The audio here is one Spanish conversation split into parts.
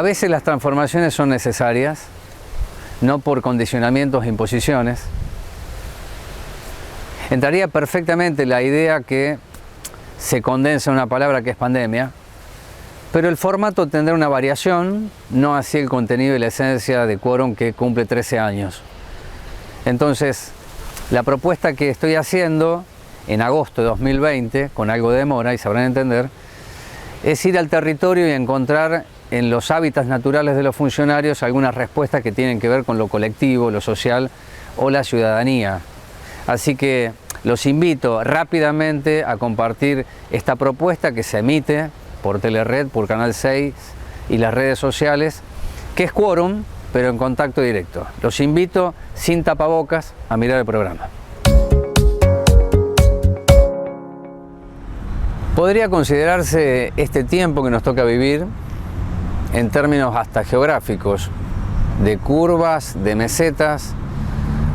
veces las transformaciones son necesarias, no por condicionamientos e imposiciones. Entraría perfectamente la idea que se condensa en una palabra que es pandemia, pero el formato tendrá una variación, no así el contenido y la esencia de Quórum, que cumple 13 años. Entonces, la propuesta que estoy haciendo en agosto de 2020, con algo de demora y sabrán entender, es ir al territorio y encontrar en los hábitats naturales de los funcionarios algunas respuestas que tienen que ver con lo colectivo, lo social o la ciudadanía. Así que los invito rápidamente a compartir esta propuesta que se emite por Telered, por Canal 6 y las redes sociales, que es Quórum, pero en contacto directo. Los invito sin tapabocas a mirar el programa. Podría considerarse este tiempo que nos toca vivir en términos hasta geográficos, de curvas, de mesetas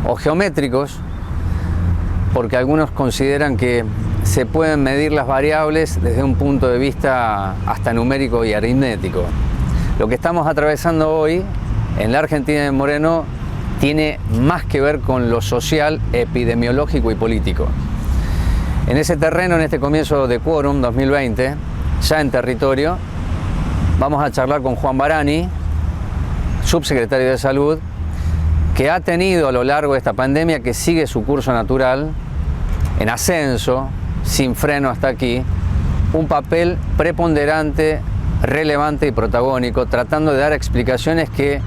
o geométricos, porque algunos consideran que se pueden medir las variables desde un punto de vista hasta numérico y aritmético. Lo que estamos atravesando hoy en la Argentina de Moreno tiene más que ver con lo social, epidemiológico y político. En ese terreno, en este comienzo de Quórum 2020, ya en territorio, vamos a charlar con Juan Barani, subsecretario de Salud, que ha tenido a lo largo de esta pandemia, que sigue su curso natural, en ascenso, sin freno hasta aquí, un papel preponderante, relevante y protagónico, tratando de dar explicaciones que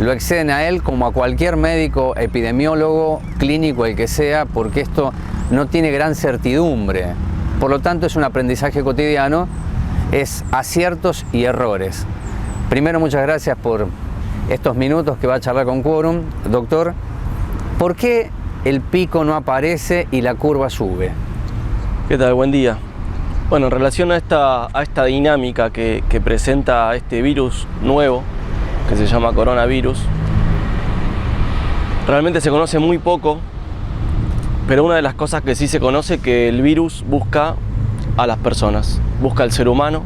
lo exceden a él como a cualquier médico, epidemiólogo, clínico, el que sea, porque esto no tiene gran certidumbre. Por lo tanto, es un aprendizaje cotidiano, es aciertos y errores. Primero, muchas gracias por estos minutos que va a charlar con Quórum. Doctor, ¿por qué el pico no aparece y la curva sube? ¿Qué tal? Buen día. Bueno, en relación a esta dinámica que presenta este virus nuevo, que se llama coronavirus, realmente se conoce muy poco, pero una de las cosas que sí se conoce es que el virus busca a las personas, busca al ser humano,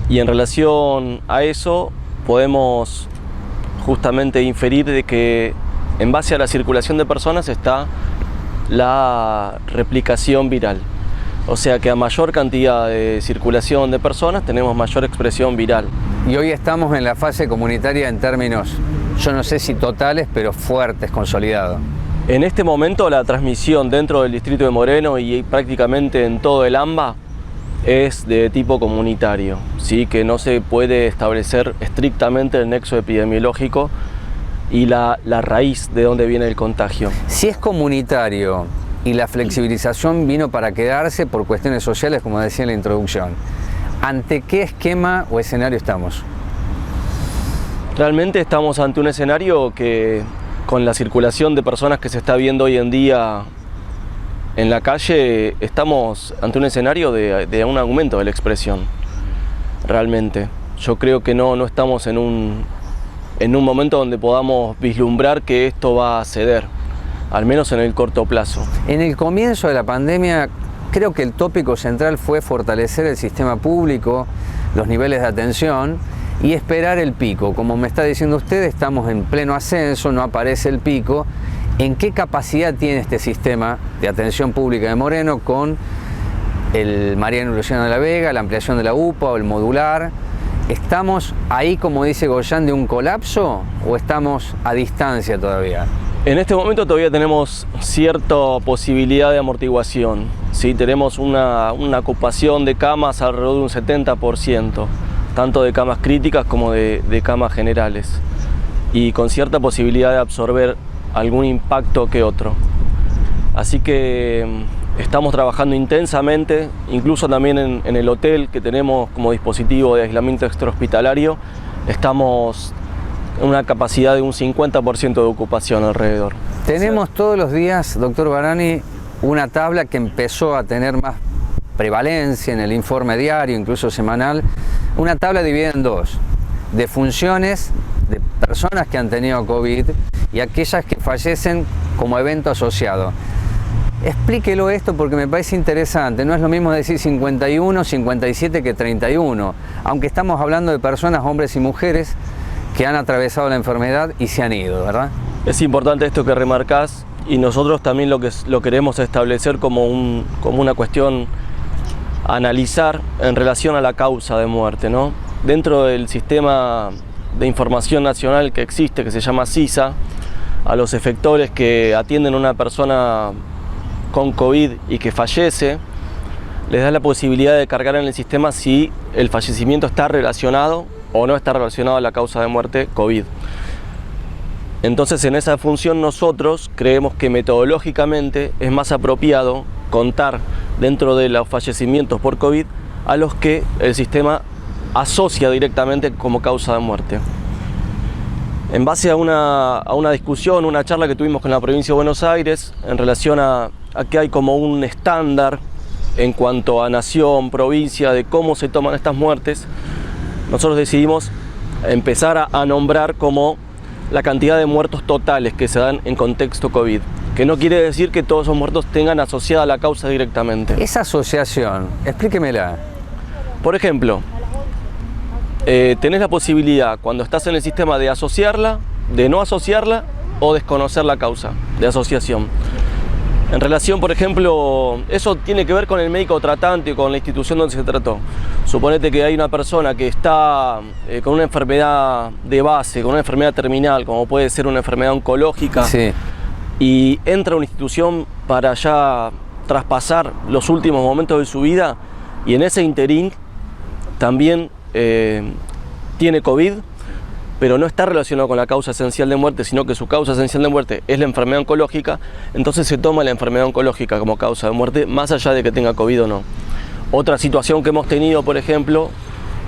y en relación a eso podemos justamente inferir de que en base a la circulación de personas está la replicación viral. O sea que a mayor cantidad de circulación de personas tenemos mayor expresión viral. Y hoy estamos en la fase comunitaria en términos, yo no sé si totales, pero fuertes, consolidados. En este momento la transmisión dentro del distrito de Moreno y prácticamente en todo el AMBA es de tipo comunitario, ¿sí? Que no se puede establecer estrictamente el nexo epidemiológico y la raíz de dónde viene el contagio. Si es comunitario y la flexibilización vino para quedarse por cuestiones sociales, como decía en la introducción, ¿ante qué esquema o escenario estamos? Realmente estamos ante un escenario que, con la circulación de personas que se está viendo hoy en día en la calle, estamos ante un escenario de un aumento de la expresión. Realmente, yo creo que no estamos en un momento donde podamos vislumbrar que esto va a ceder, al menos en el corto plazo. En el comienzo de la pandemia, creo que el tópico central fue fortalecer el sistema público, los niveles de atención y esperar el pico. Como me está diciendo usted, estamos en pleno ascenso, no aparece el pico. ¿En qué capacidad tiene este sistema de atención pública de Moreno con el Mariano Luciano de la Vega, la ampliación de la UPA o el modular? ¿Estamos ahí, como dice Goyán, de un colapso o estamos a distancia todavía? En este momento todavía tenemos cierta posibilidad de amortiguación, ¿sí? Tenemos una ocupación de camas alrededor de un 70%, tanto de camas críticas como de camas generales, y con cierta posibilidad de absorber algún impacto que otro. Así que estamos trabajando intensamente, incluso también en el hotel que tenemos como dispositivo de aislamiento extrahospitalario, estamos en una capacidad de un 50% de ocupación alrededor. Tenemos todos los días, doctor Barani, una tabla que empezó a tener más prevalencia en el informe diario, incluso semanal, una tabla dividida en dos, de funciones de personas que han tenido COVID y aquellas que fallecen como evento asociado. Explíquelo esto porque me parece interesante. No es lo mismo decir 51, 57 que 31, aunque estamos hablando de personas, hombres y mujeres, que han atravesado la enfermedad y se han ido, ¿verdad? Es importante esto que remarcás, y nosotros también lo queremos establecer como una cuestión a analizar en relación a la causa de muerte, ¿no? Dentro del sistema de información nacional que existe, que se llama SISA, a los efectores que atienden a una persona con COVID y que fallece, les da la posibilidad de cargar en el sistema si el fallecimiento está relacionado o no está relacionado a la causa de muerte COVID. Entonces, en esa función nosotros creemos que metodológicamente es más apropiado contar dentro de los fallecimientos por COVID a los que el sistema asocia directamente como causa de muerte. En base a una discusión, una charla que tuvimos con la provincia de Buenos Aires en relación a que hay como un estándar en cuanto a nación, provincia, de cómo se toman estas muertes, nosotros decidimos empezar a nombrar como la cantidad de muertos totales que se dan en contexto COVID, que no quiere decir que todos esos muertos tengan asociada la causa directamente. Esa asociación, explíquemela. Por ejemplo, tenés la posibilidad cuando estás en el sistema de asociarla, de no asociarla o desconocer la causa de asociación. En relación, por ejemplo, eso tiene que ver con el médico tratante, con la institución donde se trató. Suponete que hay una persona que está con una enfermedad de base, con una enfermedad terminal, como puede ser una enfermedad oncológica, sí, y entra a una institución para ya traspasar los últimos momentos de su vida, y en ese interín también tiene COVID, pero no está relacionado con la causa esencial de muerte, sino que su causa esencial de muerte es la enfermedad oncológica, entonces se toma la enfermedad oncológica como causa de muerte, más allá de que tenga COVID o no. Otra situación que hemos tenido, por ejemplo,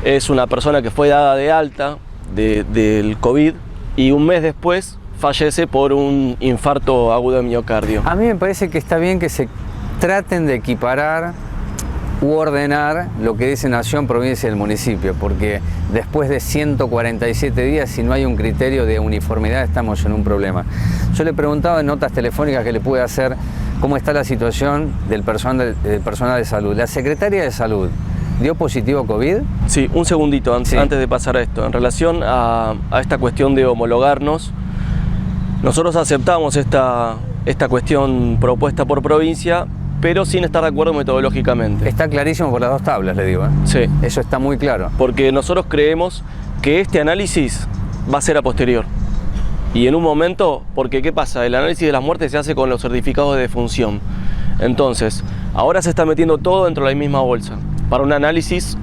es una persona que fue dada de alta del COVID y un mes después fallece por un infarto agudo de miocardio. A mí me parece que está bien que se traten de equiparar u ordenar lo que dice nación, provincia y el municipio, porque después de 147 días, si no hay un criterio de uniformidad, estamos en un problema. Yo le preguntaba en notas telefónicas que le pude hacer cómo está la situación del personal de salud. ¿La secretaria de salud dio positivo COVID? Sí, un segundito antes de pasar a esto. En relación a esta cuestión de homologarnos, nosotros aceptamos esta cuestión propuesta por provincia, pero sin estar de acuerdo metodológicamente. Está clarísimo por las dos tablas, le digo, ¿eh? Sí. Eso está muy claro. Porque nosotros creemos que este análisis va a ser a posterior. Y en un momento, porque ¿qué pasa? El análisis de las muertes se hace con los certificados de defunción. Entonces, ahora se está metiendo todo dentro de la misma bolsa, para un análisis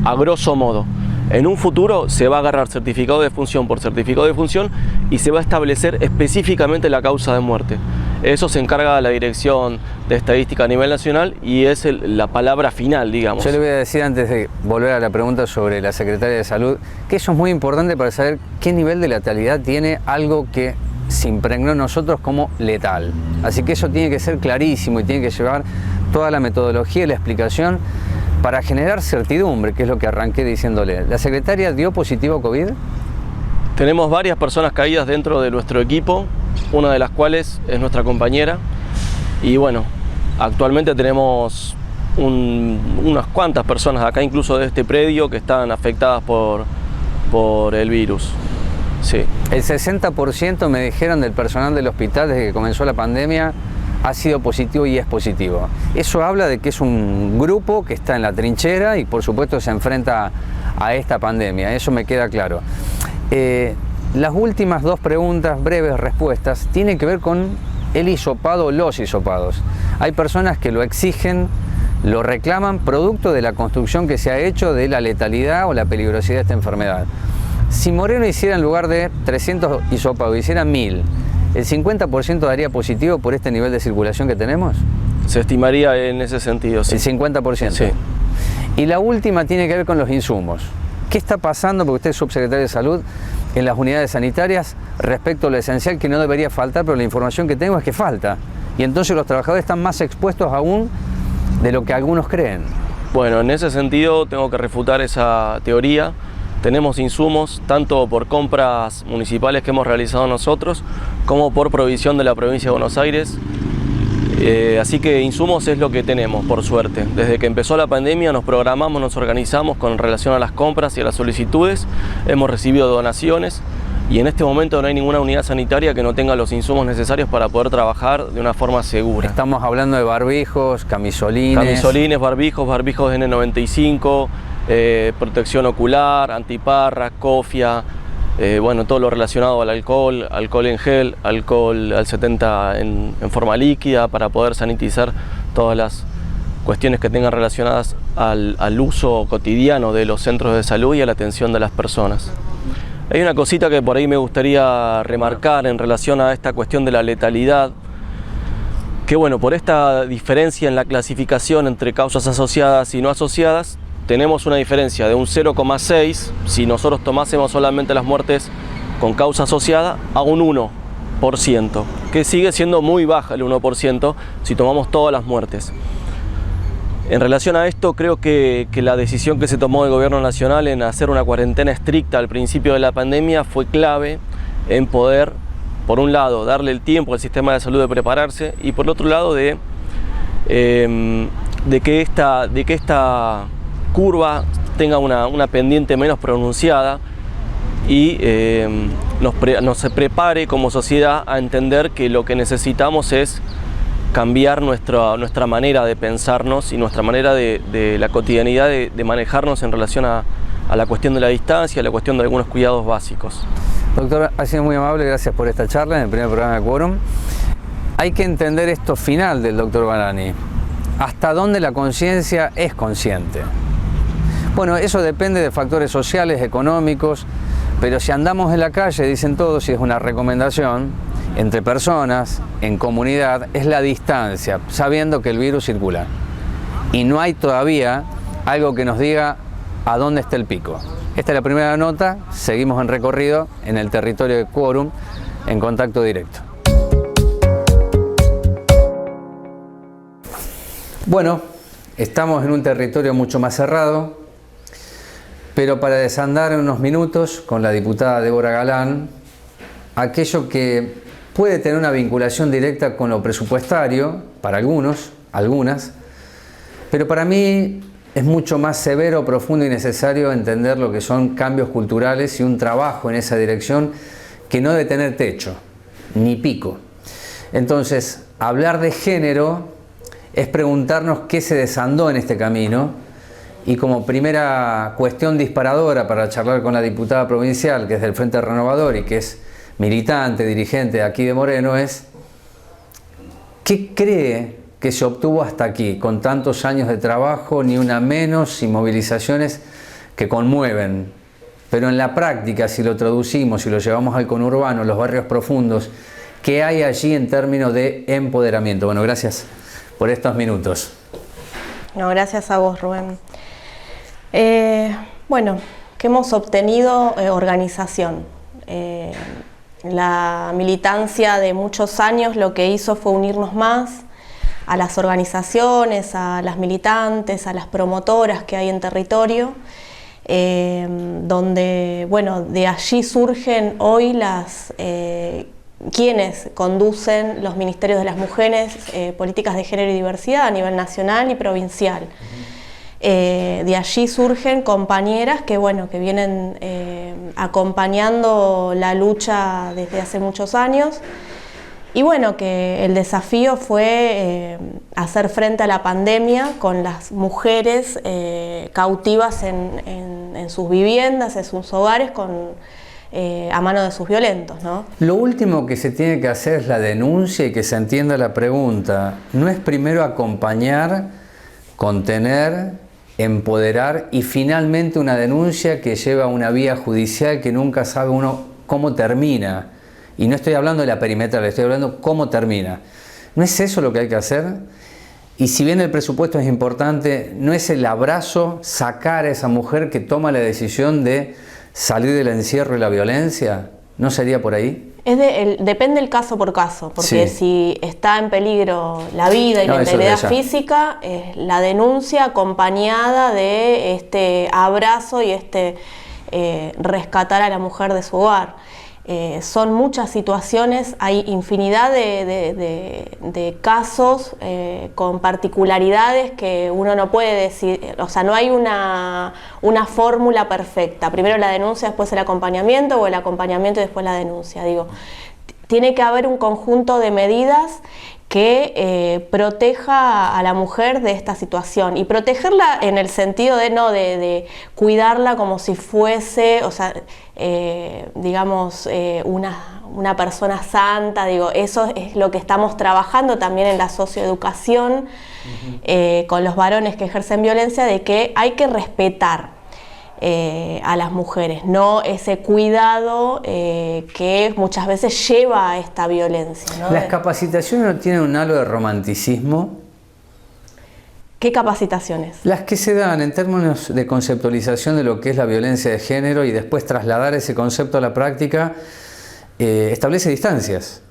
a grosso modo. En un futuro se va a agarrar certificado de defunción por certificado de defunción y se va a establecer específicamente la causa de muerte. Eso se encarga de la Dirección de Estadística a nivel nacional y es la palabra final, digamos. Yo le voy a decir, antes de volver a la pregunta sobre la Secretaria de Salud, que eso es muy importante para saber qué nivel de letalidad tiene algo que se impregnó en nosotros como letal. Así que eso tiene que ser clarísimo y tiene que llevar toda la metodología y la explicación para generar certidumbre, que es lo que arranqué diciéndole. ¿La secretaria dio positivo a COVID? Tenemos varias personas caídas dentro de nuestro equipo, una de las cuales es nuestra compañera. Y bueno, actualmente tenemos unas cuantas personas acá, incluso de este predio, que están afectadas por el virus. Sí. El 60% me dijeron del personal del hospital desde que comenzó la pandemia ha sido positivo y es positivo. Eso habla de que es un grupo que está en la trinchera y por supuesto se enfrenta a esta pandemia, eso me queda claro. Las últimas dos preguntas, breves respuestas, tienen que ver con el hisopado o los hisopados. Hay personas que lo exigen, lo reclaman, producto de la construcción que se ha hecho de la letalidad o la peligrosidad de esta enfermedad. Si Moreno hiciera en lugar de 300 hisopados, hiciera 1000, ¿el 50% daría positivo por este nivel de circulación que tenemos? Se estimaría en ese sentido, sí. El 50%. Sí. Y la última tiene que ver con los insumos. ¿Qué está pasando, porque usted es subsecretario de Salud, en las unidades sanitarias respecto a lo esencial que no debería faltar, pero la información que tengo es que falta? Y entonces los trabajadores están más expuestos aún de lo que algunos creen. Bueno, en ese sentido tengo que refutar esa teoría. Tenemos insumos tanto por compras municipales que hemos realizado nosotros como por provisión de la provincia de Buenos Aires. Así que insumos es lo que tenemos, por suerte. Desde que empezó la pandemia nos programamos, nos organizamos con relación a las compras y a las solicitudes. Hemos recibido donaciones y en este momento no hay ninguna unidad sanitaria que no tenga los insumos necesarios para poder trabajar de una forma segura. Estamos hablando de barbijos, camisolines. Camisolines, barbijos de N95, protección ocular, antiparras, cofia. Bueno, todo lo relacionado al alcohol, alcohol en gel, alcohol al 70 en forma líquida para poder sanitizar todas las cuestiones que tengan relacionadas al uso cotidiano de los centros de salud y a la atención de las personas. Hay una cosita que por ahí me gustaría remarcar en relación a esta cuestión de la letalidad, que bueno, por esta diferencia en la clasificación entre causas asociadas y no asociadas, tenemos una diferencia de un 0,6 si nosotros tomásemos solamente las muertes con causa asociada a un 1%, que sigue siendo muy baja el 1% si tomamos todas las muertes. En relación a esto, creo que la decisión que se tomó el Gobierno Nacional en hacer una cuarentena estricta al principio de la pandemia fue clave en poder, por un lado, darle el tiempo al sistema de salud de prepararse y por otro lado de que esta curva tenga una pendiente menos pronunciada y nos prepare como sociedad a entender que lo que necesitamos es cambiar nuestra manera de pensarnos y nuestra manera de la cotidianidad de manejarnos en relación a la cuestión de la distancia, a la cuestión de algunos cuidados básicos. Doctor, ha sido muy amable, gracias por esta charla en el primer programa de Quórum. Hay que entender esto final del doctor Barani. ¿Hasta dónde la conciencia es consciente? Bueno, eso depende de factores sociales, económicos, pero si andamos en la calle, dicen todos, y es una recomendación, entre personas, en comunidad, es la distancia, sabiendo que el virus circula. Y no hay todavía algo que nos diga a dónde está el pico. Esta es la primera nota, seguimos en recorrido en el territorio de Quórum, en contacto directo. Bueno, estamos en un territorio mucho más cerrado, pero para desandar en unos minutos con la diputada Débora Galán, aquello que puede tener una vinculación directa con lo presupuestario, para algunos, algunas, pero para mí es mucho más severo, profundo y necesario entender lo que son cambios culturales y un trabajo en esa dirección que no debe tener techo, ni pico. Entonces, hablar de género es preguntarnos qué se desandó en este camino. Y como primera cuestión disparadora para charlar con la diputada provincial, que es del Frente Renovador y que es militante, dirigente aquí de Moreno, es ¿qué cree que se obtuvo hasta aquí con tantos años de trabajo, ni una menos, y movilizaciones que conmueven? Pero en la práctica, si lo traducimos, si lo llevamos al conurbano, los barrios profundos, ¿qué hay allí en términos de empoderamiento? Bueno, gracias por estos minutos. No, gracias a vos, Rubén. Bueno, que hemos obtenido organización. La militancia de muchos años lo que hizo fue unirnos más a las organizaciones, a las militantes, a las promotoras que hay en territorio, donde, bueno, de allí surgen hoy quienes conducen los ministerios de las mujeres, políticas de género y diversidad a nivel nacional y provincial. De allí surgen compañeras que, bueno, que vienen acompañando la lucha desde hace muchos años y bueno, que el desafío fue hacer frente a la pandemia con las mujeres cautivas en sus viviendas, en sus hogares, a mano de sus violentos, ¿no? Lo último que se tiene que hacer es la denuncia y que se entienda la pregunta. ¿No es primero acompañar, contener, empoderar y finalmente una denuncia que lleva a una vía judicial que nunca sabe uno cómo termina? Y no estoy hablando de la perimetral, estoy hablando cómo termina. ¿No es eso lo que hay que hacer? Y si bien el presupuesto es importante, ¿no es el abrazo sacar a esa mujer que toma la decisión de salir del encierro y la violencia? ¿No sería por ahí? Depende el caso por caso, porque sí, si está en peligro la vida y la integridad física, la denuncia acompañada de este abrazo y rescatar a la mujer de su hogar. son muchas situaciones, hay infinidad de casos con particularidades que uno no puede decir, o sea, no hay una fórmula perfecta. Primero la denuncia, después el acompañamiento, o el acompañamiento y después la denuncia. Digo, tiene que haber un conjunto de medidas que proteja a la mujer de esta situación, y protegerla en el sentido de cuidarla como si fuese, o sea, digamos, una persona santa. Digo, eso es lo que estamos trabajando también en la socioeducación con los varones que ejercen violencia, de que hay que respetar a las mujeres, no ese cuidado que muchas veces lleva a esta violencia, ¿no? ¿Las capacitaciones no tienen un halo de romanticismo? ¿Qué capacitaciones? Las que se dan en términos de conceptualización de lo que es la violencia de género y después trasladar ese concepto a la práctica, establece distancias,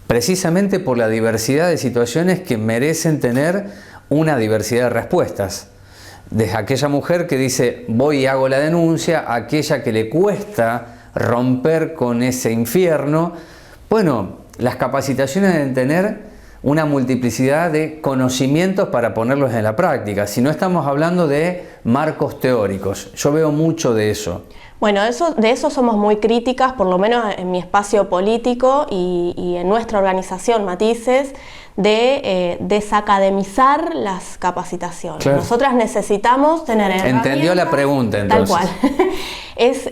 precisamente por la diversidad de situaciones que merecen tener una diversidad de respuestas. Desde aquella mujer que dice voy y hago la denuncia, a aquella que le cuesta romper con ese infierno. Bueno, las capacitaciones deben tener una multiplicidad de conocimientos para ponerlos en la práctica. Si no estamos hablando de marcos teóricos, yo veo mucho de eso. Bueno, de eso somos muy críticas, por lo menos en mi espacio político y en nuestra organización Matices, de desacademizar las capacitaciones. Claro. Nosotras necesitamos tener herramientas. Entendió la pregunta, entonces. Tal cual. Es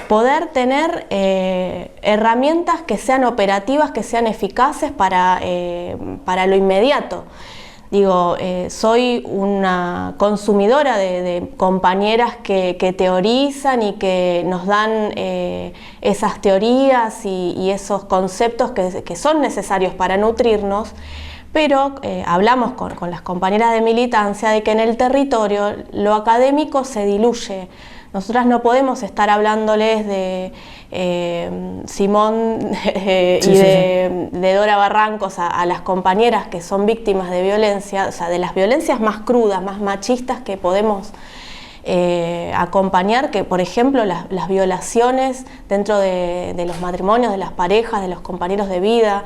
poder tener herramientas que sean operativas, que sean eficaces para lo inmediato. Digo, soy una consumidora de compañeras que teorizan y que nos dan esas teorías y esos conceptos que son necesarios para nutrirnos, pero hablamos con las compañeras de militancia de que en el territorio lo académico se diluye. Nosotras no podemos estar hablándoles de Simón y de Dora Barrancos a las compañeras que son víctimas de violencia, o sea, de las violencias más crudas, más machistas que podemos acompañar, que por ejemplo las violaciones dentro de los matrimonios, de las parejas, de los compañeros de vida.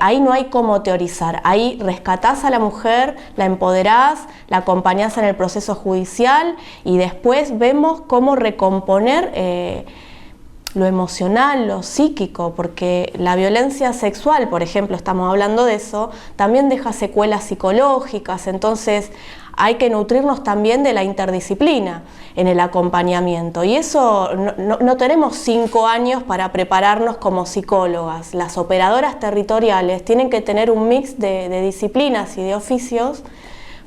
Ahí no hay cómo teorizar, ahí rescatás a la mujer, la empoderás, la acompañás en el proceso judicial y después vemos cómo recomponer lo emocional, lo psíquico, porque la violencia sexual, por ejemplo, estamos hablando de eso, también deja secuelas psicológicas, entonces hay que nutrirnos también de la interdisciplina en el acompañamiento, y eso no tenemos 5 años para prepararnos como psicólogas. Las operadoras territoriales tienen que tener un mix de disciplinas y de oficios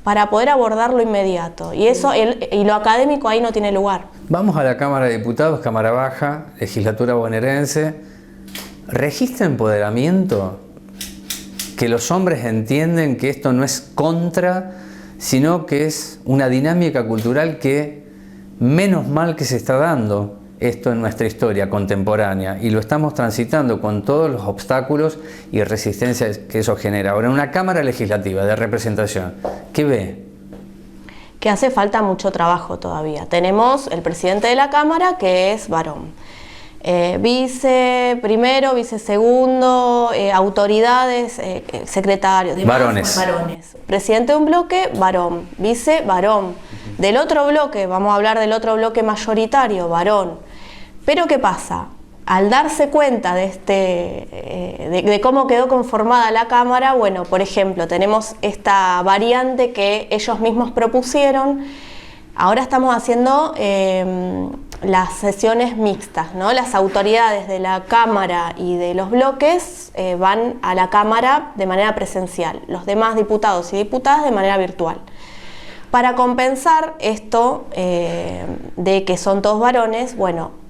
para poder abordar lo inmediato, y eso y lo académico ahí no tiene lugar. Vamos a la Cámara de Diputados, Cámara Baja, Legislatura bonaerense. ¿Registra empoderamiento? Que los hombres entienden que esto no es contra, sino que es una dinámica cultural que menos mal que se está dando esto en nuestra historia contemporánea, y lo estamos transitando con todos los obstáculos y resistencias que eso genera. Ahora, una Cámara Legislativa de representación, ¿qué ve? Que hace falta mucho trabajo todavía. Tenemos el presidente de la Cámara, que es varón. Vice primero, vice segundo, autoridades, secretarios, varones. Varones. Presidente de un bloque, varón. Vice, varón. Del otro bloque, vamos a hablar del otro bloque mayoritario, varón. Pero ¿qué pasa? Al darse cuenta de cómo quedó conformada la Cámara, bueno, por ejemplo, tenemos esta variante que ellos mismos propusieron. Ahora estamos haciendo las sesiones mixtas, ¿no? Las autoridades de la Cámara y de los bloques van a la Cámara de manera presencial, los demás diputados y diputadas de manera virtual. Para compensar esto de que son todos varones, bueno,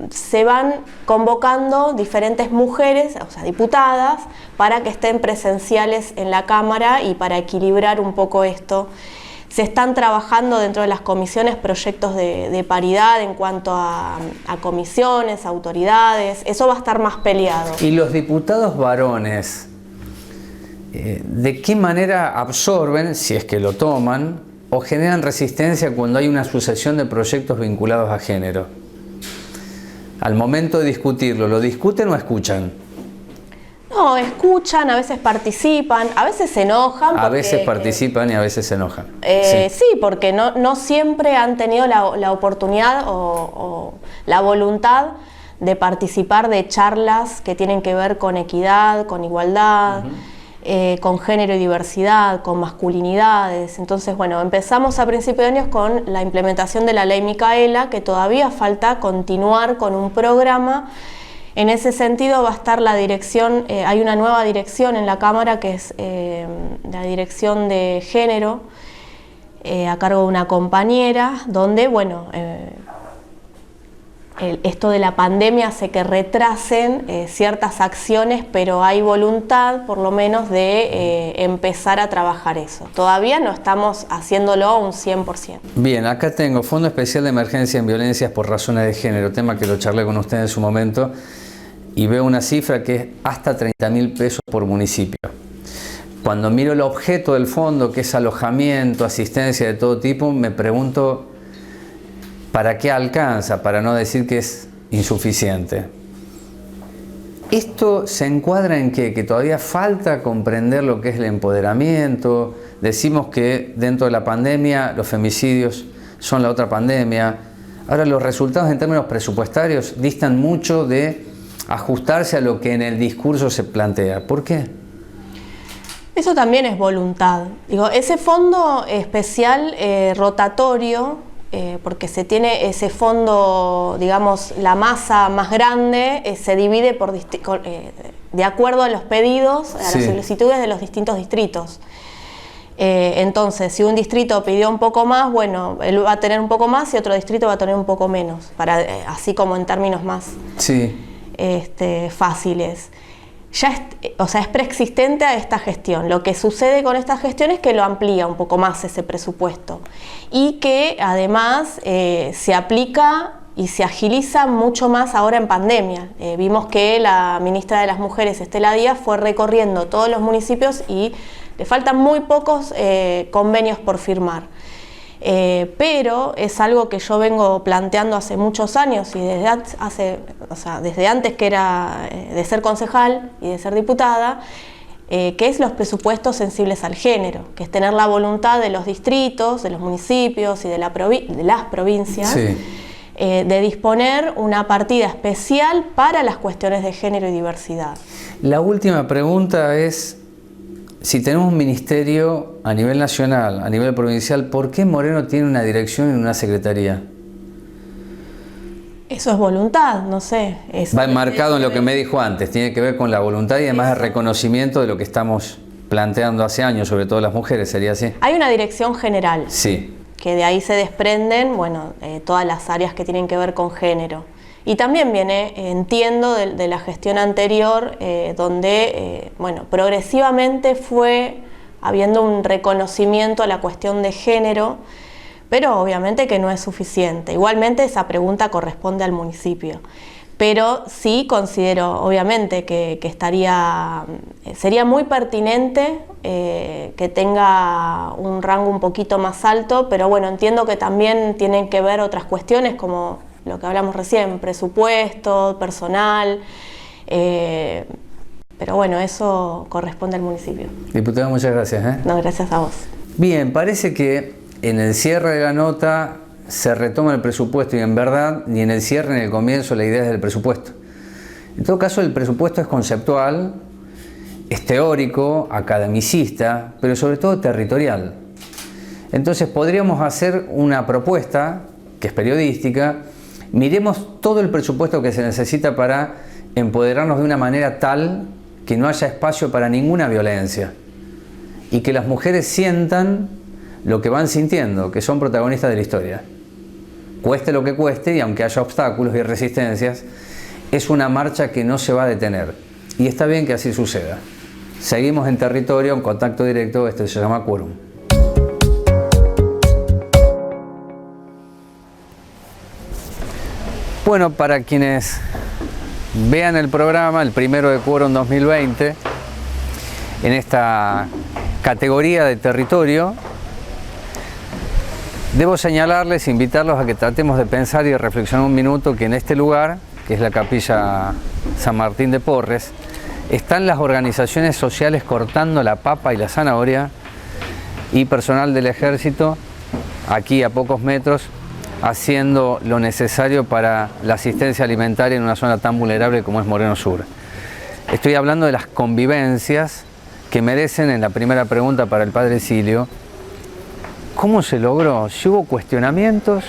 se van convocando diferentes mujeres, o sea, diputadas, para que estén presenciales en la Cámara y para equilibrar un poco esto. Se están trabajando dentro de las comisiones proyectos de paridad en cuanto a comisiones, autoridades. Eso va a estar más peleado. ¿Y los diputados varones, de qué manera absorben, si es que lo toman, o generan resistencia cuando hay una sucesión de proyectos vinculados a género? Al momento de discutirlo, ¿lo discuten o escuchan? No, escuchan, a veces participan, a veces se enojan. A veces participan y a veces se enojan. Sí, porque no siempre han tenido la oportunidad o la voluntad de participar de charlas que tienen que ver con equidad, con igualdad, con género y diversidad, con masculinidades. Entonces, bueno, empezamos a principios de años con la implementación de la Ley Micaela, que todavía falta continuar con un programa. En ese sentido va a estar la dirección, hay una nueva dirección en la Cámara que es la Dirección de Género, a cargo de una compañera, donde, bueno, esto de la pandemia hace que retrasen ciertas acciones, pero hay voluntad, por lo menos, de empezar a trabajar eso. Todavía no estamos haciéndolo un 100%. Bien, acá tengo Fondo Especial de Emergencia en Violencias por Razones de Género, tema que lo charlé con usted en su momento, y veo una cifra que es hasta 30.000 pesos por municipio. Cuando miro el objeto del fondo, que es alojamiento, asistencia de todo tipo, me pregunto ¿para qué alcanza? Para no decir que es insuficiente. ¿Esto se encuadra en qué? Que todavía falta comprender lo que es el empoderamiento. Decimos que dentro de la pandemia los femicidios son la otra pandemia. Ahora, los resultados en términos presupuestarios distan mucho de ajustarse a lo que en el discurso se plantea. ¿Por qué? Eso también es voluntad. Digo, ese fondo especial rotatorio, porque se tiene ese fondo, digamos, la masa más grande se divide de acuerdo a los pedidos, a las solicitudes de los distintos distritos. Entonces, si un distrito pidió un poco más, bueno, él va a tener un poco más y otro distrito va a tener un poco menos, así como en términos más fáciles. Es preexistente a esta gestión. Lo que sucede con esta gestión es que lo amplía un poco más ese presupuesto y que además se aplica y se agiliza mucho más ahora en pandemia. Vimos que la ministra de las Mujeres, Estela Díaz, fue recorriendo todos los municipios y le faltan muy pocos convenios por firmar. Pero es algo que yo vengo planteando hace muchos años y desde antes que era de ser concejal y de ser diputada, que es los presupuestos sensibles al género, que es tener la voluntad de los distritos, de los municipios y de las provincias de disponer una partida especial para las cuestiones de género y diversidad. La última pregunta es: si tenemos un ministerio a nivel nacional, a nivel provincial, ¿por qué Moreno tiene una dirección y una secretaría? Eso es voluntad, no sé. Va enmarcado en lo que me dijo antes, tiene que ver con la voluntad y además el reconocimiento de lo que estamos planteando hace años, sobre todo las mujeres, ¿sería así? Hay una dirección general, sí, que de ahí se desprenden, bueno, todas las áreas que tienen que ver con género. Y también viene, entiendo, de la gestión anterior, donde, bueno, progresivamente fue habiendo un reconocimiento a la cuestión de género, pero obviamente que no es suficiente. Igualmente esa pregunta corresponde al municipio. Pero sí considero, obviamente, que sería muy pertinente que tenga un rango un poquito más alto, pero bueno, entiendo que también tienen que ver otras cuestiones como lo que hablamos recién, presupuesto, personal, pero bueno, eso corresponde al municipio. Diputada, muchas gracias. No, gracias a vos. Bien, parece que en el cierre de la nota se retoma el presupuesto y en verdad ni en el cierre ni en el comienzo la idea es del presupuesto. En todo caso, el presupuesto es conceptual, es teórico, academicista, pero sobre todo territorial. Entonces podríamos hacer una propuesta que es periodística. Miremos todo el presupuesto que se necesita para empoderarnos de una manera tal que no haya espacio para ninguna violencia y que las mujeres sientan lo que van sintiendo, que son protagonistas de la historia. Cueste lo que cueste y aunque haya obstáculos y resistencias, es una marcha que no se va a detener. Y está bien que así suceda. Seguimos en territorio, en contacto directo, esto se llama Quórum. Bueno, para quienes vean el programa, el primero de Quórum 2020, en esta categoría de territorio, debo señalarles, invitarlos a que tratemos de pensar y reflexionar un minuto que en este lugar, que es la capilla San Martín de Porres, están las organizaciones sociales cortando la papa y la zanahoria y personal del ejército aquí a pocos metros haciendo lo necesario para la asistencia alimentaria en una zona tan vulnerable como es Moreno Sur. Estoy hablando de las convivencias que merecen, en la primera pregunta para el padre Silio, ¿cómo se logró? ¿Si hubo cuestionamientos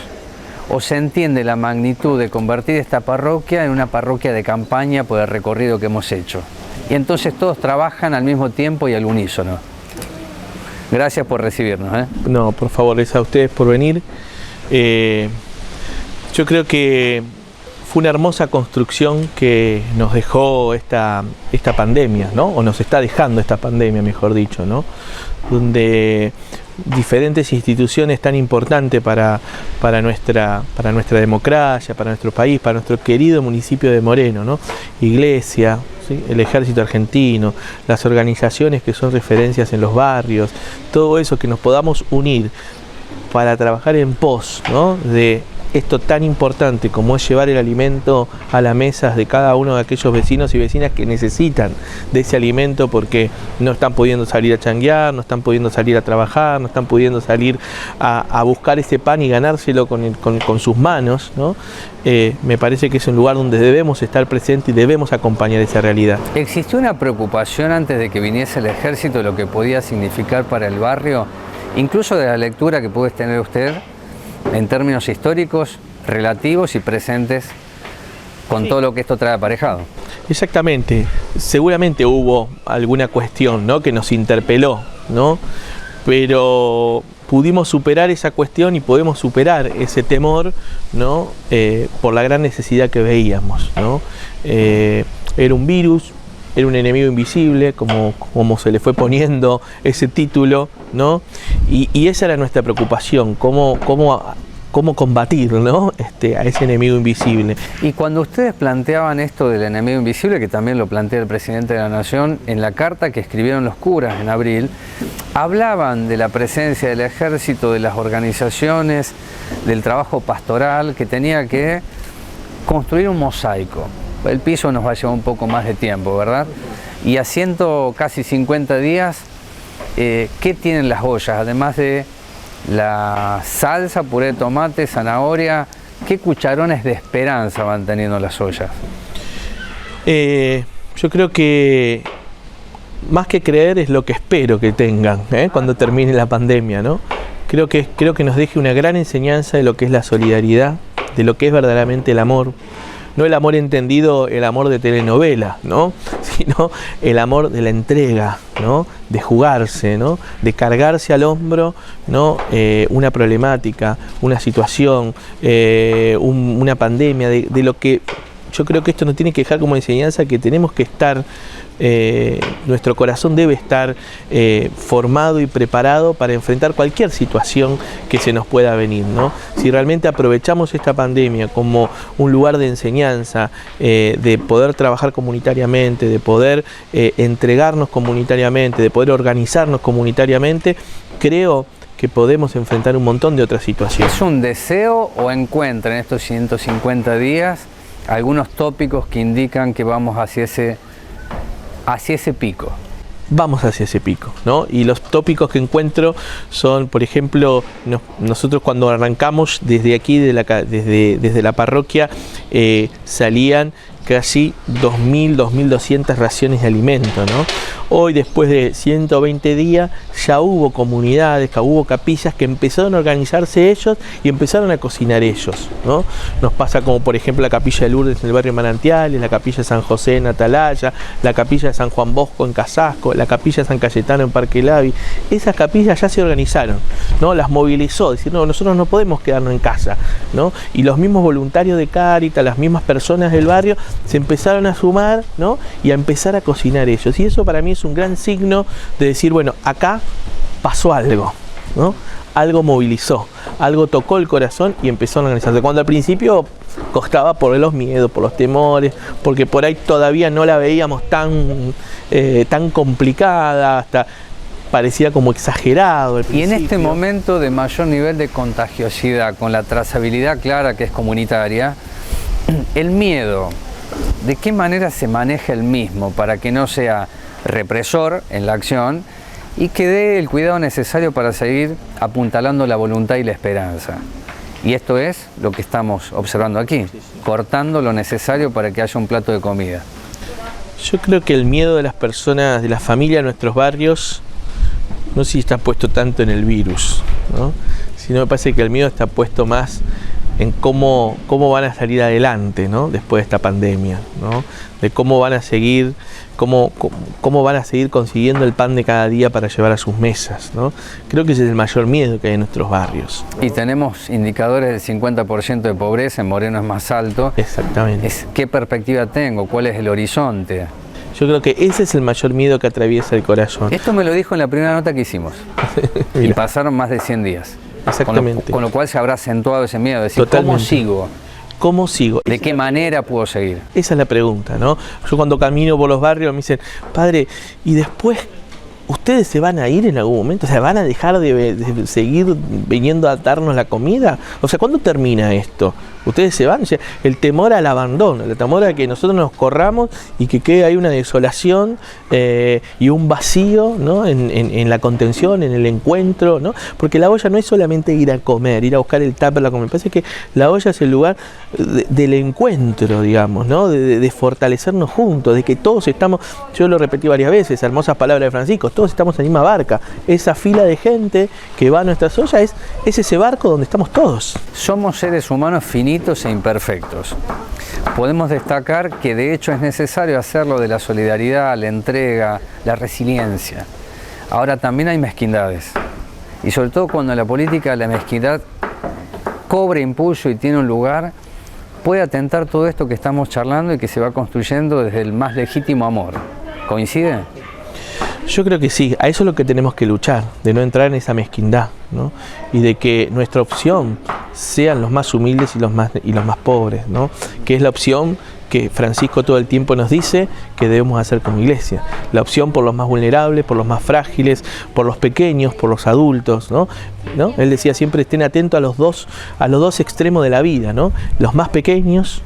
o se entiende la magnitud de convertir esta parroquia en una parroquia de campaña por el recorrido que hemos hecho? Y entonces todos trabajan al mismo tiempo y al unísono. Gracias por recibirnos. No, por favor, es a ustedes por venir. Yo creo que fue una hermosa construcción que nos dejó esta pandemia, ¿no? O nos está dejando esta pandemia, mejor dicho, ¿no? Donde diferentes instituciones tan importantes para nuestra democracia, para nuestro país, para nuestro querido municipio de Moreno, ¿no? Iglesia, ¿sí? El Ejército Argentino, las organizaciones que son referencias en los barrios, todo eso, que nos podamos unir para trabajar en pos, ¿no? De esto tan importante como es llevar el alimento a las mesas de cada uno de aquellos vecinos y vecinas que necesitan de ese alimento porque no están pudiendo salir a changuear, no están pudiendo salir a trabajar, no están pudiendo salir a buscar ese pan y ganárselo con sus manos, ¿no? Me parece que es un lugar donde debemos estar presentes y debemos acompañar esa realidad. ¿Existió una preocupación antes de que viniese el ejército de lo que podía significar para el barrio, incluso de la lectura que puede tener usted en términos históricos, relativos y presentes, con todo lo que esto trae aparejado? Exactamente, seguramente hubo alguna cuestión, ¿no?, que nos interpeló, ¿no? Pero pudimos superar esa cuestión y podemos superar ese temor, ¿no? Por la gran necesidad que veíamos, ¿no? Era un virus, era un enemigo invisible, como se le fue poniendo ese título, ¿no? Y esa era nuestra preocupación, cómo combatir, ¿no? A ese enemigo invisible. Y cuando ustedes planteaban esto del enemigo invisible, que también lo plantea el presidente de la Nación, en la carta que escribieron los curas en abril, hablaban de la presencia del ejército, de las organizaciones, del trabajo pastoral, que tenía que construir un mosaico. El piso nos va a llevar un poco más de tiempo, ¿verdad? Y haciendo casi 50 días, ¿qué tienen las ollas? Además de la salsa, puré de tomate, zanahoria, ¿qué cucharones de esperanza van teniendo las ollas? Yo creo que más que creer es lo que espero que tengan, cuando termine la pandemia, ¿no? Creo que nos deje una gran enseñanza de lo que es la solidaridad, de lo que es verdaderamente el amor. No el amor entendido, el amor de telenovela, ¿no? Sino el amor de la entrega, ¿no? De jugarse, ¿no? De cargarse al hombro, ¿no? Una problemática, una situación, una pandemia, de lo que yo creo que esto nos tiene que dejar como enseñanza que tenemos que estar, nuestro corazón debe estar formado y preparado para enfrentar cualquier situación que se nos pueda venir, ¿no? Si realmente aprovechamos esta pandemia como un lugar de enseñanza, de poder trabajar comunitariamente, de poder entregarnos comunitariamente, de poder organizarnos comunitariamente, creo que podemos enfrentar un montón de otras situaciones. ¿Es un deseo o encuentra en estos 150 días algunos tópicos que indican que vamos hacia ese pico? Vamos hacia ese pico, ¿no? Y los tópicos que encuentro son, por ejemplo, nosotros cuando arrancamos desde aquí, desde la parroquia, salían casi 2.000, 2.200 raciones de alimento, ¿no? Hoy, después de 120 días, ya hubo comunidades, hubo capillas que empezaron a organizarse ellos y empezaron a cocinar ellos, ¿no? Nos pasa como, por ejemplo, la capilla de Lourdes en el barrio Manantiales, la capilla de San José en Atalaya, la capilla de San Juan Bosco en Casasco, la capilla de San Cayetano en Parque Lavi. Esas capillas ya se organizaron, ¿no? Las movilizó, decir, no, nosotros no podemos quedarnos en casa, ¿no? Y los mismos voluntarios de Cáritas, las mismas personas del barrio, se empezaron a sumar, ¿no? Y a empezar a cocinar ellos. Y eso para mí es un gran signo de decir, bueno, acá pasó algo, ¿no? Algo movilizó, algo tocó el corazón y empezó a organizarse. Cuando al principio costaba por los miedos, por los temores, porque por ahí todavía no la veíamos tan complicada, hasta parecía como exagerado. Y en este momento de mayor nivel de contagiosidad, con la trazabilidad clara que es comunitaria, El miedo, ¿de qué manera se maneja el mismo para que no sea represor en la acción y que dé el cuidado necesario para seguir apuntalando la voluntad y la esperanza? Y esto es lo que estamos observando aquí, cortando lo necesario para que haya un plato de comida. Yo creo que el miedo de las personas, de la familia de nuestros barrios, no sé si está puesto tanto en el virus, ¿no? Sino me parece que el miedo está puesto más en cómo van a salir adelante, ¿no? Después de esta pandemia, ¿no? De cómo van a seguir, cómo van a seguir consiguiendo el pan de cada día para llevar a sus mesas, ¿no? Creo que ese es el mayor miedo que hay en nuestros barrios. Y tenemos indicadores del 50% de pobreza, en Moreno es más alto. Exactamente. ¿Qué perspectiva tengo? ¿Cuál es el horizonte? Yo creo que ese es el mayor miedo que atraviesa el corazón. Esto me lo dijo en la primera nota que hicimos. Y pasaron más de 100 días. Exactamente. Con lo cual se habrá acentuado ese miedo, de decir, Totalmente. ¿cómo sigo? ¿Cómo sigo? ¿De qué manera puedo seguir? Esa es la pregunta, ¿no? Yo cuando camino por los barrios me dicen, padre, ¿y después ustedes se van a ir en algún momento? O sea, ¿van a dejar de seguir viniendo a darnos la comida? O sea, ¿cuándo termina esto? Ustedes se van, o sea, el temor al abandono, el temor a que nosotros nos corramos y que quede ahí una desolación y un vacío, ¿no? en la contención, en el encuentro, ¿no? Porque la olla no es solamente ir a comer, ir a buscar el tupper, la comer. Me parece que la olla es el lugar del encuentro, digamos, ¿no? De fortalecernos juntos, de que todos estamos, yo lo repetí varias veces, hermosas palabras de Francisco, todos estamos en la misma barca. Esa fila de gente que va a nuestras ollas es ese barco donde estamos todos. Somos seres humanos finitos e imperfectos. Podemos destacar que de hecho es necesario hacerlo de la solidaridad, la entrega, la resiliencia. Ahora también hay mezquindades. Y sobre todo cuando en la política la mezquindad cobra impulso y tiene un lugar, puede atentar todo esto que estamos charlando y que se va construyendo desde el más legítimo amor. ¿Coincide? Yo creo que sí, a eso es lo que tenemos que luchar, de no entrar en esa mezquindad, ¿no? Y de que nuestra opción sean los más humildes y los más pobres, ¿no? Que es la opción que Francisco todo el tiempo nos dice que debemos hacer como iglesia. La opción por los más vulnerables, por los más frágiles, por los pequeños, por los adultos, ¿no? Él decía siempre estén atentos a los dos extremos de la vida, ¿no? Los más pequeños,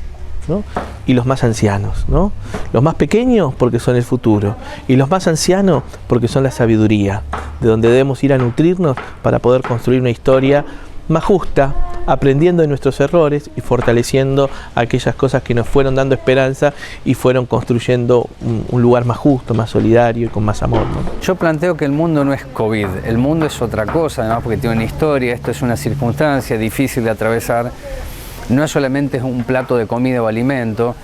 ¿no? Y los más ancianos, ¿no? Los más pequeños porque son el futuro y los más ancianos porque son la sabiduría, de donde debemos ir a nutrirnos para poder construir una historia más justa, aprendiendo de nuestros errores y fortaleciendo aquellas cosas que nos fueron dando esperanza y fueron construyendo un lugar más justo, más solidario y con más amor, ¿no? Yo planteo que el mundo no es COVID, el mundo es otra cosa, además porque tiene una historia, esto es una circunstancia difícil de atravesar. No es solamente un plato de comida o alimento.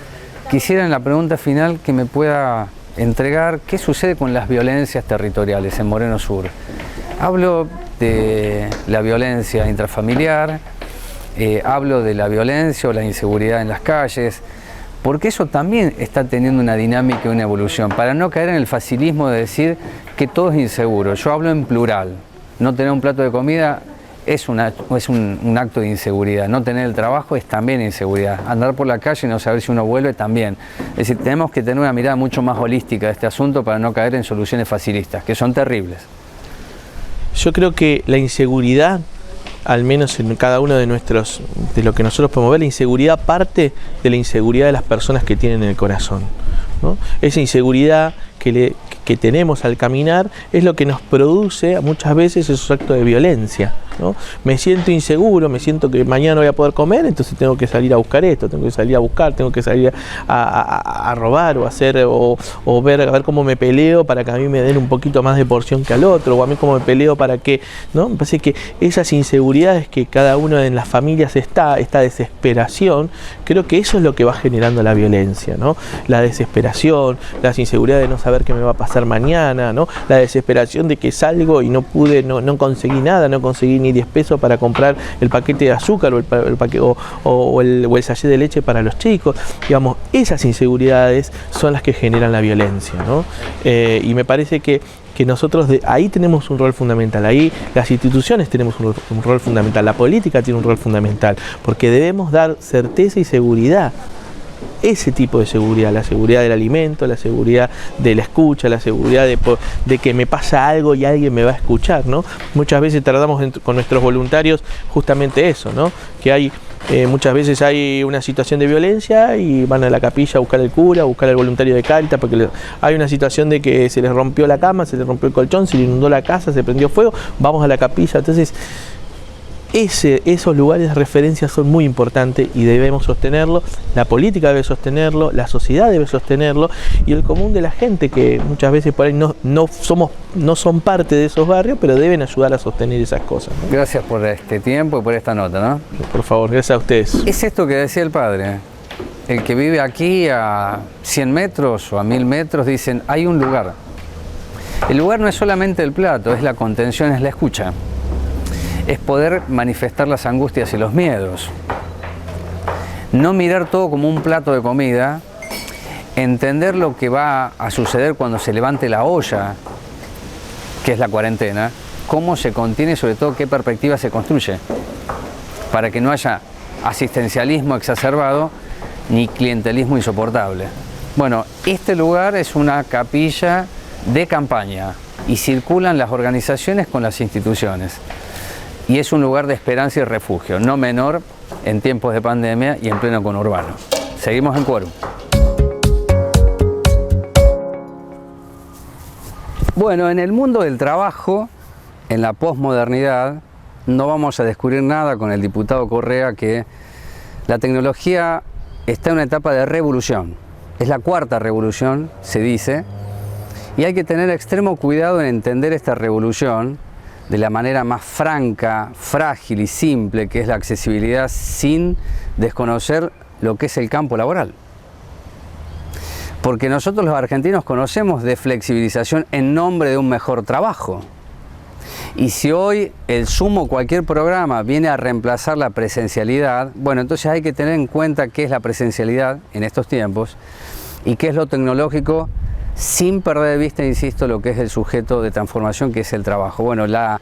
Quisiera en la pregunta final que me pueda entregar qué sucede con las violencias territoriales en Moreno Sur. Hablo de la violencia intrafamiliar, hablo de la violencia o la inseguridad en las calles, porque eso también está teniendo una dinámica y una evolución, para no caer en el facilismo de decir que todo es inseguro. Yo hablo en plural. No tener un plato de comida es un acto de inseguridad. No tener el trabajo es también inseguridad. Andar por la calle y no saber si uno vuelve también. Es decir, tenemos que tener una mirada mucho más holística de este asunto para no caer en soluciones facilistas, que son terribles. Yo creo que la inseguridad, al menos en cada uno de lo que nosotros podemos ver, la inseguridad parte de la inseguridad de las personas que tienen en el corazón, ¿no? Esa inseguridad que tenemos al caminar es lo que nos produce muchas veces esos actos de violencia, ¿no? Me siento inseguro, me siento que mañana no voy a poder comer, entonces tengo que salir a buscar esto, tengo que salir a buscar, tengo que salir a robar o hacer o ver a ver cómo me peleo para que a mí me den un poquito más de porción que al otro, o a mí cómo me peleo para que, ¿no? Me parece que esas inseguridades que cada uno en las familias esta desesperación, creo que eso es lo que va generando la violencia, ¿no? La desesperación, las inseguridades de no saber qué me va a pasar mañana, ¿no? La desesperación de que salgo y no conseguí nada, no conseguí ni 10 pesos para comprar el paquete de azúcar o el sachet de leche para los chicos. Digamos, esas inseguridades son las que generan la violencia, ¿no? Y me parece que nosotros ahí tenemos un rol fundamental, ahí las instituciones tenemos un rol fundamental, la política tiene un rol fundamental, porque debemos dar certeza y seguridad. Ese tipo de seguridad, la seguridad del alimento, la seguridad de la escucha, la seguridad de que me pasa algo y alguien me va a escuchar, ¿no? Muchas veces tratamos con nuestros voluntarios justamente eso, ¿no? Que hay muchas veces hay una situación de violencia y van a la capilla a buscar al cura, a buscar al voluntario de Cáritas, porque hay una situación de que se les rompió la cama, se les rompió el colchón, se les inundó la casa, se prendió fuego, vamos a la capilla. Entonces, esos lugares de referencia son muy importantes y debemos sostenerlo, la política debe sostenerlo, la sociedad debe sostenerlo y el común de la gente que muchas veces por ahí no son parte de esos barrios, pero deben ayudar a sostener esas cosas, ¿no? Gracias por este tiempo y por esta nota, ¿no? Por favor, gracias a ustedes. Es esto que decía el padre, el que vive aquí a 100 metros o a 1000 metros, dicen, hay un lugar. El lugar no es solamente el plato, es la contención, es la escucha. Es poder manifestar las angustias y los miedos. No mirar todo como un plato de comida, entender lo que va a suceder cuando se levante la olla, que es la cuarentena, cómo se contiene y sobre todo qué perspectiva se construye, para que no haya asistencialismo exacerbado ni clientelismo insoportable. Bueno, este lugar es una capilla de campaña y circulan las organizaciones con las instituciones. Y es un lugar de esperanza y refugio, no menor en tiempos de pandemia y en pleno conurbano. Seguimos en Quórum. Bueno, en el mundo del trabajo, en la posmodernidad, no vamos a descubrir nada con el diputado Correa, que la tecnología está en una etapa de revolución. Es la cuarta revolución, se dice, y hay que tener extremo cuidado en entender esta revolución de la manera más franca, frágil y simple, que es la accesibilidad, sin desconocer lo que es el campo laboral. Porque nosotros los argentinos conocemos de flexibilización en nombre de un mejor trabajo. Y si hoy el Zoom o cualquier programa viene a reemplazar la presencialidad, bueno, entonces hay que tener en cuenta qué es la presencialidad en estos tiempos y qué es lo tecnológico, sin perder de vista, insisto, lo que es el sujeto de transformación, que es el trabajo. Bueno, la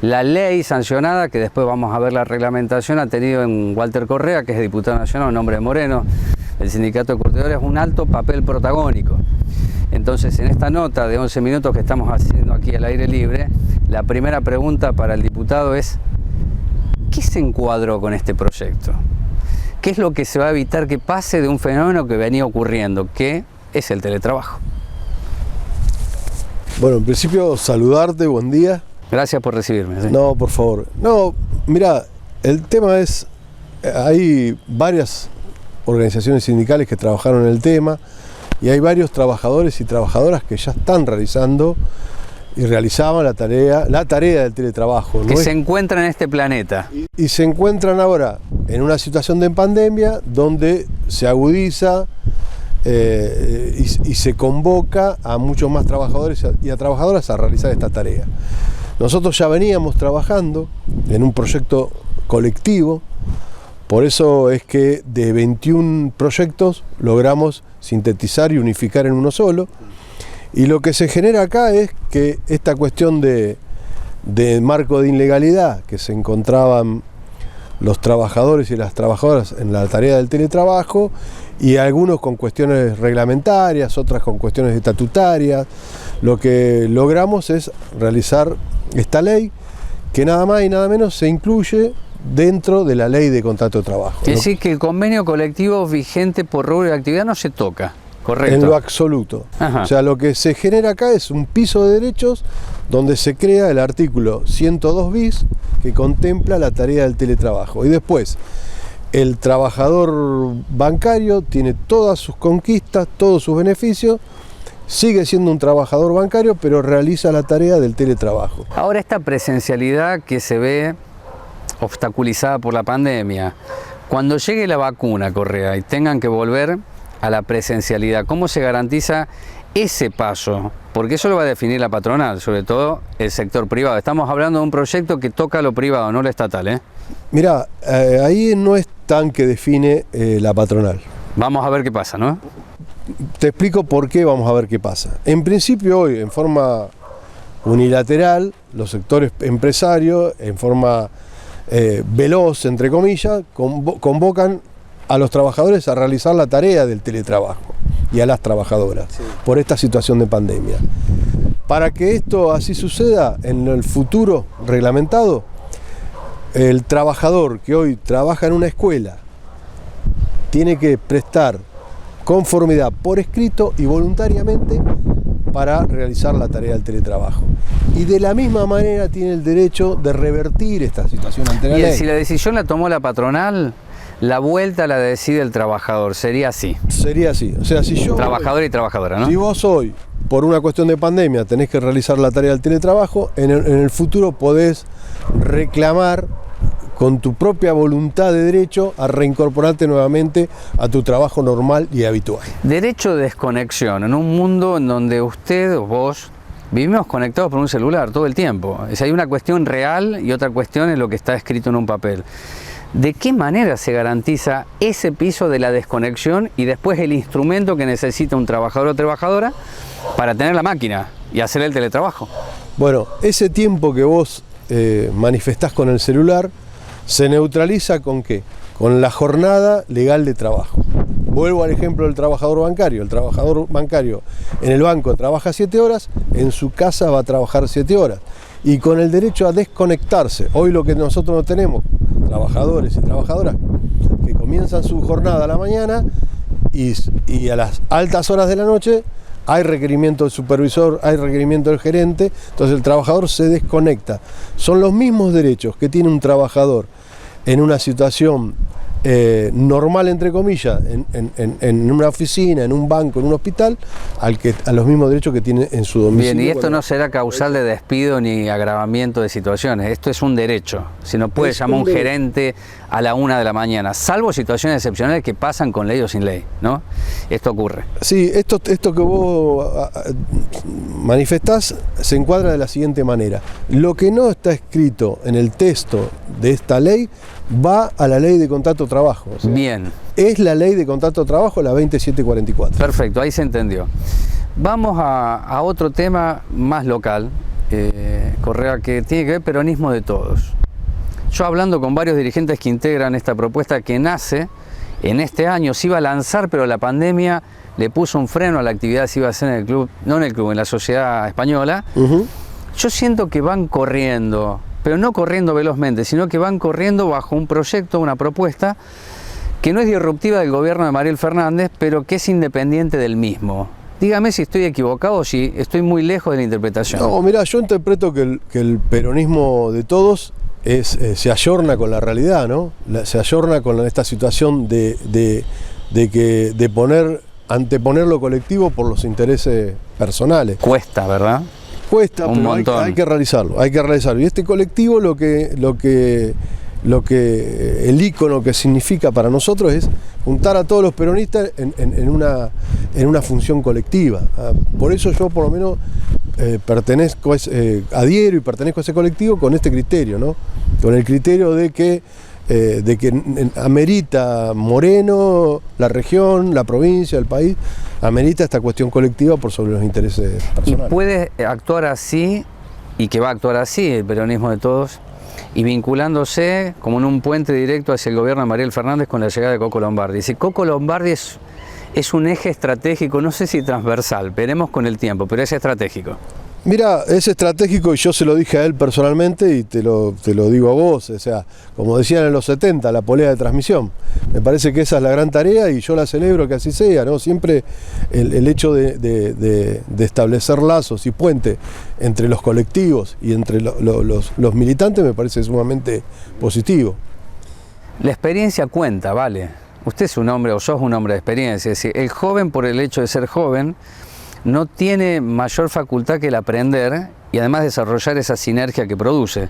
ley sancionada, que después vamos a ver la reglamentación, ha tenido en Walter Correa, que es diputado nacional, en nombre de Moreno, el sindicato de curtidores, un alto papel protagónico. Entonces, en esta nota de 11 minutos que estamos haciendo aquí al aire libre, la primera pregunta para el diputado es: ¿qué se encuadró con este proyecto? ¿Qué es lo que se va a evitar que pase de un fenómeno que venía ocurriendo, que es el teletrabajo? Bueno, en principio saludarte, buen día. Gracias por recibirme. ¿Sí? No, por favor. No, mira, el tema es, hay varias organizaciones sindicales que trabajaron en el tema y hay varios trabajadores y trabajadoras que ya están realizando y realizaban la tarea del teletrabajo. Que se encuentran en este planeta. Y se encuentran ahora en una situación de pandemia donde se agudiza y se convoca a muchos más trabajadores y a trabajadoras a realizar esta tarea. Nosotros ya veníamos trabajando en un proyecto colectivo, por eso es que de 21 proyectos logramos sintetizar y unificar en uno solo, y lo que se genera acá es que esta cuestión de marco de ilegalidad que se encontraban los trabajadores y las trabajadoras en la tarea del teletrabajo, y algunos con cuestiones reglamentarias, otras con cuestiones estatutarias. Lo que logramos es realizar esta ley que nada más y nada menos se incluye dentro de la ley de contrato de trabajo. Es decir, que el convenio colectivo vigente por rubro de actividad no se toca, ¿correcto? En lo absoluto. Ajá. O sea, lo que se genera acá es un piso de derechos donde se crea el artículo 102 bis que contempla la tarea del teletrabajo. Y después, el trabajador bancario tiene todas sus conquistas, todos sus beneficios, sigue siendo un trabajador bancario, pero realiza la tarea del teletrabajo. Ahora, esta presencialidad que se ve obstaculizada por la pandemia, cuando llegue la vacuna, Correa, y tengan que volver a la presencialidad, ¿cómo se garantiza ese paso? Porque eso lo va a definir la patronal, sobre todo el sector privado. Estamos hablando de un proyecto que toca lo privado, no lo estatal, ¿eh? Mirá, ahí no es tan que define la patronal. Vamos a ver qué pasa, ¿no? Te explico por qué vamos a ver qué pasa. En principio hoy, en forma unilateral, los sectores empresarios, en forma veloz, entre comillas, convocan a los trabajadores a realizar la tarea del teletrabajo y a las trabajadoras, sí, por esta situación de pandemia. Para que esto así suceda en el futuro reglamentado, el trabajador que hoy trabaja en una escuela tiene que prestar conformidad por escrito y voluntariamente para realizar la tarea del teletrabajo. Y de la misma manera tiene el derecho de revertir esta situación ante la ley. Y si la decisión la tomó la patronal, la vuelta la decide el trabajador, sería así. Sería así. O sea, si yo... Trabajador y trabajadora, ¿no? Si vos hoy, por una cuestión de pandemia, tenés que realizar la tarea del teletrabajo, en el futuro podés reclamar con tu propia voluntad de derecho a reincorporarte nuevamente a tu trabajo normal y habitual. Derecho de desconexión, en un mundo en donde usted o vos vivimos conectados por un celular todo el tiempo. Es, hay una cuestión real y otra cuestión es lo que está escrito en un papel. ¿De qué manera se garantiza ese piso de la desconexión y después el instrumento que necesita un trabajador o trabajadora para tener la máquina y hacer el teletrabajo? Bueno, ese tiempo que vos manifestás con el celular se neutraliza ¿con qué? Con la jornada legal de trabajo. Vuelvo al ejemplo del trabajador bancario. El trabajador bancario en el banco trabaja 7 horas, en su casa va a trabajar 7 horas. Y con el derecho a desconectarse. Hoy lo que nosotros no tenemos, trabajadores y trabajadoras que comienzan su jornada a la mañana y a las altas horas de la noche hay requerimiento del supervisor, hay requerimiento del gerente, entonces el trabajador se desconecta. Son los mismos derechos que tiene un trabajador en una situación normal, entre comillas, en una oficina, en un banco, en un hospital, a los mismos derechos que tiene en su domicilio. Bien, y esto no será causal de despido ni agravamiento de situaciones, esto es un derecho. Si no puede llamar un gerente a la 1 de la mañana, salvo situaciones excepcionales que pasan con ley o sin ley, ¿no? Esto ocurre. Sí, esto que vos manifestás se encuadra de la siguiente manera. Lo que no está escrito en el texto de esta ley va a la ley de contrato de trabajo. O sea, bien. Es la ley de contrato de trabajo, la 2744. Perfecto, ahí se entendió. Vamos a otro tema más local, Correa, que tiene que ver peronismo de todos. Yo hablando con varios dirigentes que integran esta propuesta que nace en este año, se iba a lanzar, pero la pandemia le puso un freno a la actividad que se iba a hacer en el club, no en el club, en la sociedad española. Yo siento que van corriendo, pero no corriendo velozmente, sino que van corriendo bajo un proyecto, una propuesta que no es disruptiva del gobierno de Mariel Fernández, pero que es independiente del mismo. Dígame si estoy equivocado o si estoy muy lejos de la interpretación. No, mira, yo interpreto que el peronismo de todos se ayorna con la realidad, ¿no? Se ayorna con esta situación de anteponer lo colectivo por los intereses personales. Cuesta, ¿verdad? Cuesta, un pero montón. hay que realizarlo. Y este colectivo lo que el ícono que significa para nosotros es juntar a todos los peronistas en una función colectiva. Por eso yo por lo menos adhiero y pertenezco a ese colectivo con este criterio, ¿no? Con el criterio de que amerita Moreno, la región, la provincia, el país, amerita esta cuestión colectiva por sobre los intereses personales. Y puede actuar así, y que va a actuar así el peronismo de todos, y vinculándose como en un puente directo hacia el gobierno de Mariel Fernández con la llegada de Coco Lombardi. Si Coco Lombardi es un eje estratégico, no sé si transversal, veremos con el tiempo, pero es estratégico. Mira, es estratégico y yo se lo dije a él personalmente y te lo digo a vos, o sea, como decían en los 70, la polea de transmisión. Me parece que esa es la gran tarea y yo la celebro que así sea, ¿no? Siempre el hecho de establecer lazos y puentes entre los colectivos y entre los militantes me parece sumamente positivo. La experiencia cuenta, vale. Usted es un hombre o sos un hombre de experiencia, es decir, el joven por el hecho de ser joven no tiene mayor facultad que el aprender y además desarrollar esa sinergia que produce.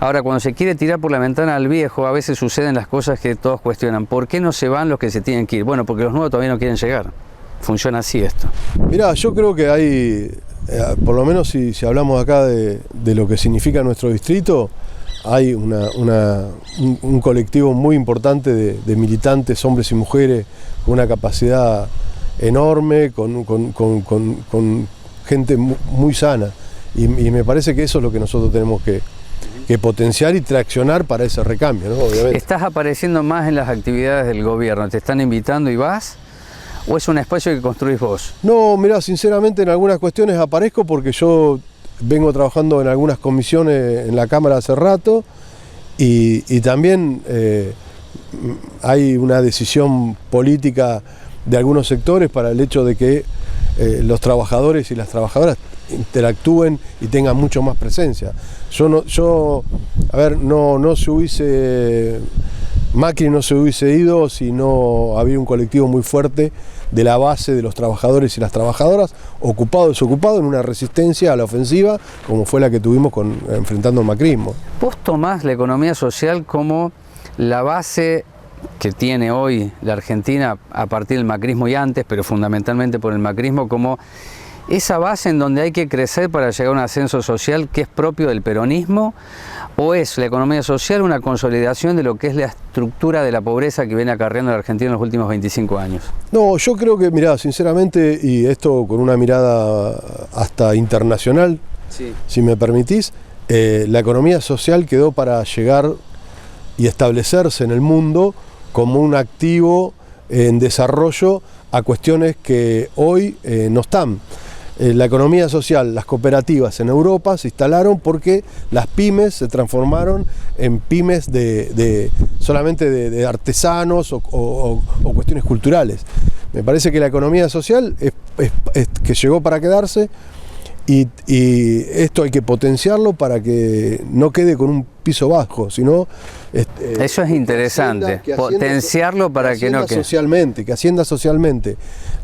Ahora, cuando se quiere tirar por la ventana al viejo, a veces suceden las cosas que todos cuestionan. ¿Por qué no se van los que se tienen que ir? Bueno, porque los nuevos todavía no quieren llegar. Funciona así esto. Mirá, yo creo que hay, por lo menos si hablamos acá de lo que significa nuestro distrito, hay un colectivo muy importante de militantes, hombres y mujeres, con una capacidad enorme, con gente muy sana. Y me parece que eso es lo que nosotros tenemos que potenciar y traccionar para ese recambio, ¿no? Obviamente. ¿Estás apareciendo más en las actividades del gobierno? ¿Te están invitando y vas? ¿O es un espacio que construís vos? No, mirá, sinceramente en algunas cuestiones aparezco porque yo vengo trabajando en algunas comisiones en la Cámara hace rato y también hay una decisión política de algunos sectores para el hecho de que los trabajadores y las trabajadoras interactúen y tengan mucho más presencia. Macri no se hubiese ido si no había un colectivo muy fuerte de la base de los trabajadores y las trabajadoras, ocupado y desocupado, en una resistencia a la ofensiva como fue la que tuvimos enfrentando el macrismo. ¿Vos tomás la economía social como la base que tiene hoy la Argentina a partir del macrismo y antes, pero fundamentalmente por el macrismo, como esa base en donde hay que crecer para llegar a un ascenso social que es propio del peronismo? ¿O es la economía social una consolidación de lo que es la estructura de la pobreza que viene acarreando la Argentina en los últimos 25 años? No, yo creo que, mirá, sinceramente, y esto con una mirada hasta internacional, sí, si me permitís, la economía social quedó para llegar y establecerse en el mundo como un activo en desarrollo a cuestiones que hoy no están. La economía social, las cooperativas en Europa se instalaron porque las pymes se transformaron en pymes solamente de artesanos o cuestiones culturales. Me parece que la economía social es que llegó para quedarse, y esto hay que potenciarlo para que no quede con un piso bajo, sino eso es interesante, potenciarlo para que no quede. Que ascienda socialmente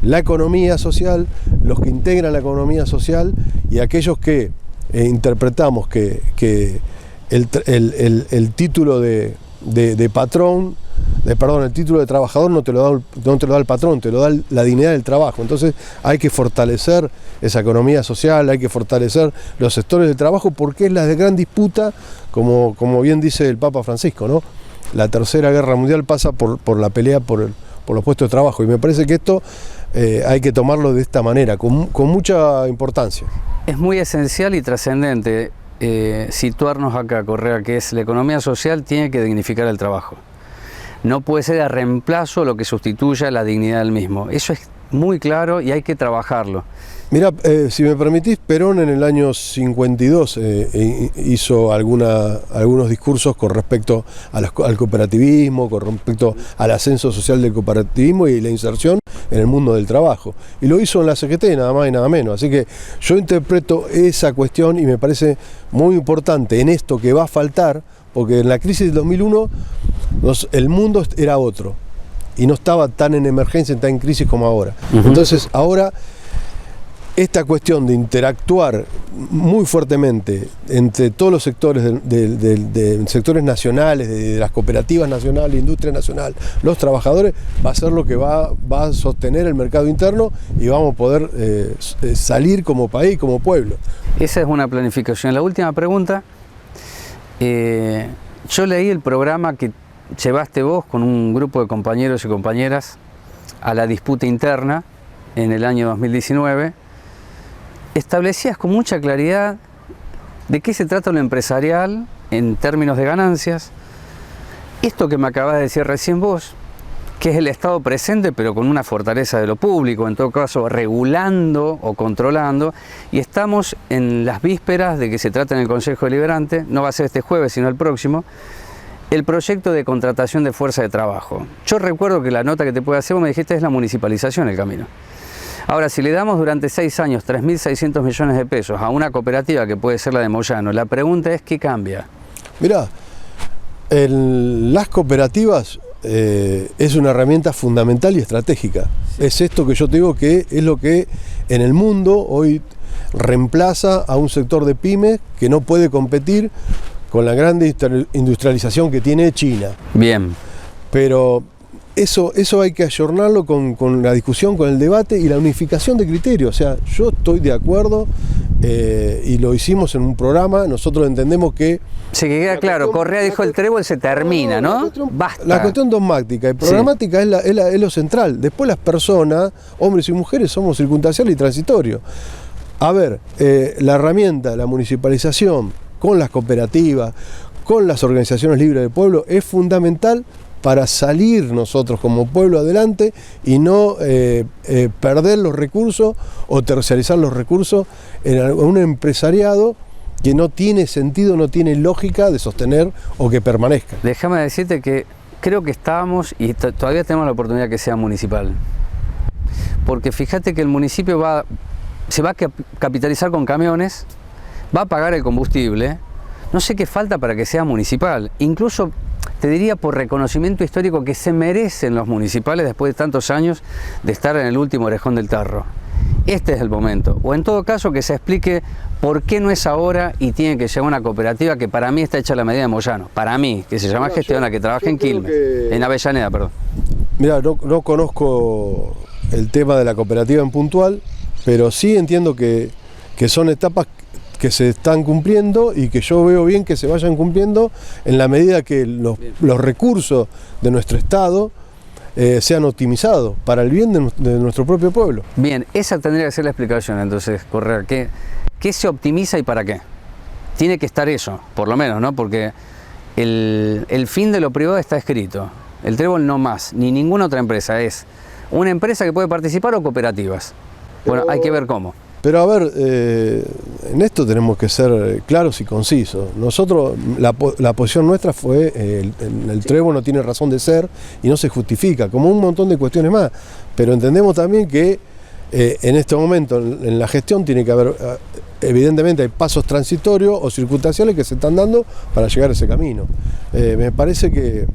la economía social, los que integran la economía social y aquellos que interpretamos que el título de patrón, el título de trabajador no te lo da el patrón, te lo da la dignidad del trabajo. Entonces hay que fortalecer esa economía social, hay que fortalecer los sectores del trabajo, porque es la de gran disputa, como bien dice el Papa Francisco, ¿no? La Tercera Guerra Mundial pasa por la pelea por los puestos de trabajo, y me parece que esto hay que tomarlo de esta manera, con mucha importancia. Es muy esencial y trascendente situarnos acá, Correa, que es la economía social tiene que dignificar el trabajo. No puede ser a reemplazo lo que sustituya la dignidad del mismo. Eso es muy claro y hay que trabajarlo. Mirá, si me permitís, Perón en el año 52 hizo algunos discursos con respecto al cooperativismo, con respecto al ascenso social del cooperativismo y la inserción en el mundo del trabajo. Y lo hizo en la CGT, nada más y nada menos. Así que yo interpreto esa cuestión y me parece muy importante en esto que va a faltar, porque en la crisis del 2001 el mundo era otro y no estaba tan en emergencia, tan en crisis como ahora. Entonces ahora esta cuestión de interactuar muy fuertemente entre todos los sectores de sectores nacionales, de las cooperativas nacionales, industria nacional, los trabajadores, va a ser lo que va a sostener el mercado interno y vamos a poder salir como país, como pueblo. Esa es una planificación. La última pregunta. Yo leí el programa que llevaste vos con un grupo de compañeros y compañeras a la disputa interna en el año 2019. Establecías con mucha claridad de qué se trata lo empresarial en términos de ganancias. Esto que me acabas de decir recién vos, que es el Estado presente pero con una fortaleza de lo público, en todo caso regulando o controlando, y estamos en las vísperas de que se trate en el Consejo Deliberante, no va a ser este jueves sino el próximo, el proyecto de contratación de fuerza de trabajo. Yo recuerdo que la nota que te pude hacer, vos me dijiste, es la municipalización el camino. Ahora, si le damos durante 6 años 3.600 millones de pesos a una cooperativa que puede ser la de Moyano, la pregunta es, ¿qué cambia? Mirá, las cooperativas es una herramienta fundamental y estratégica. Sí. Es esto que yo te digo que es lo que en el mundo hoy reemplaza a un sector de pymes que no puede competir con la gran industrialización que tiene China. Bien. Pero eso hay que ayornarlo con la discusión, con el debate y la unificación de criterios. O sea, yo estoy de acuerdo y lo hicimos en un programa. Nosotros entendemos que... Sí, que queda claro, Correa dijo el trébol se termina, ¿no? Basta. La cuestión dogmática y programática, sí, es lo central. Después las personas, hombres y mujeres, somos circunstanciales y transitorios. A ver, la herramienta, la municipalización, con las cooperativas, con las organizaciones libres del pueblo, es fundamental para salir nosotros como pueblo adelante y no perder los recursos o terciarizar los recursos en un empresariado que no tiene sentido, no tiene lógica de sostener o que permanezca. Déjame decirte que creo que estábamos y todavía tenemos la oportunidad que sea municipal. Porque fíjate que el municipio se va a capitalizar con camiones, va a pagar el combustible, no sé qué falta para que sea municipal. Incluso te diría por reconocimiento histórico que se merecen los municipales después de tantos años de estar en el último orejón del tarro. Este es el momento. O en todo caso que se explique por qué no es ahora y tiene que llegar una cooperativa que para mí está hecha a la medida de Moyano. Para mí, que se llama Gestiona, que trabaja en Quilmes, en Avellaneda, perdón. Mira, no conozco el tema de la cooperativa en puntual, pero sí entiendo que son etapas que se están cumpliendo y que yo veo bien que se vayan cumpliendo en la medida que los recursos de nuestro Estado sean optimizados para el bien de nuestro propio pueblo. Bien, esa tendría que ser la explicación entonces, Correa. ¿Qué se optimiza y para qué? Tiene que estar eso, por lo menos, ¿no? Porque el fin de lo privado está escrito. El Trébol no más, ni ninguna otra empresa. Es una empresa que puede participar o cooperativas. Bueno, hay que ver cómo. Pero a ver, en esto tenemos que ser claros y concisos. Nosotros, la posición nuestra fue, el Trébol no tiene razón de ser y no se justifica, como un montón de cuestiones más. Pero entendemos también que en este momento, en la gestión, tiene que haber, evidentemente hay pasos transitorios o circunstanciales que se están dando para llegar a ese camino. Me parece que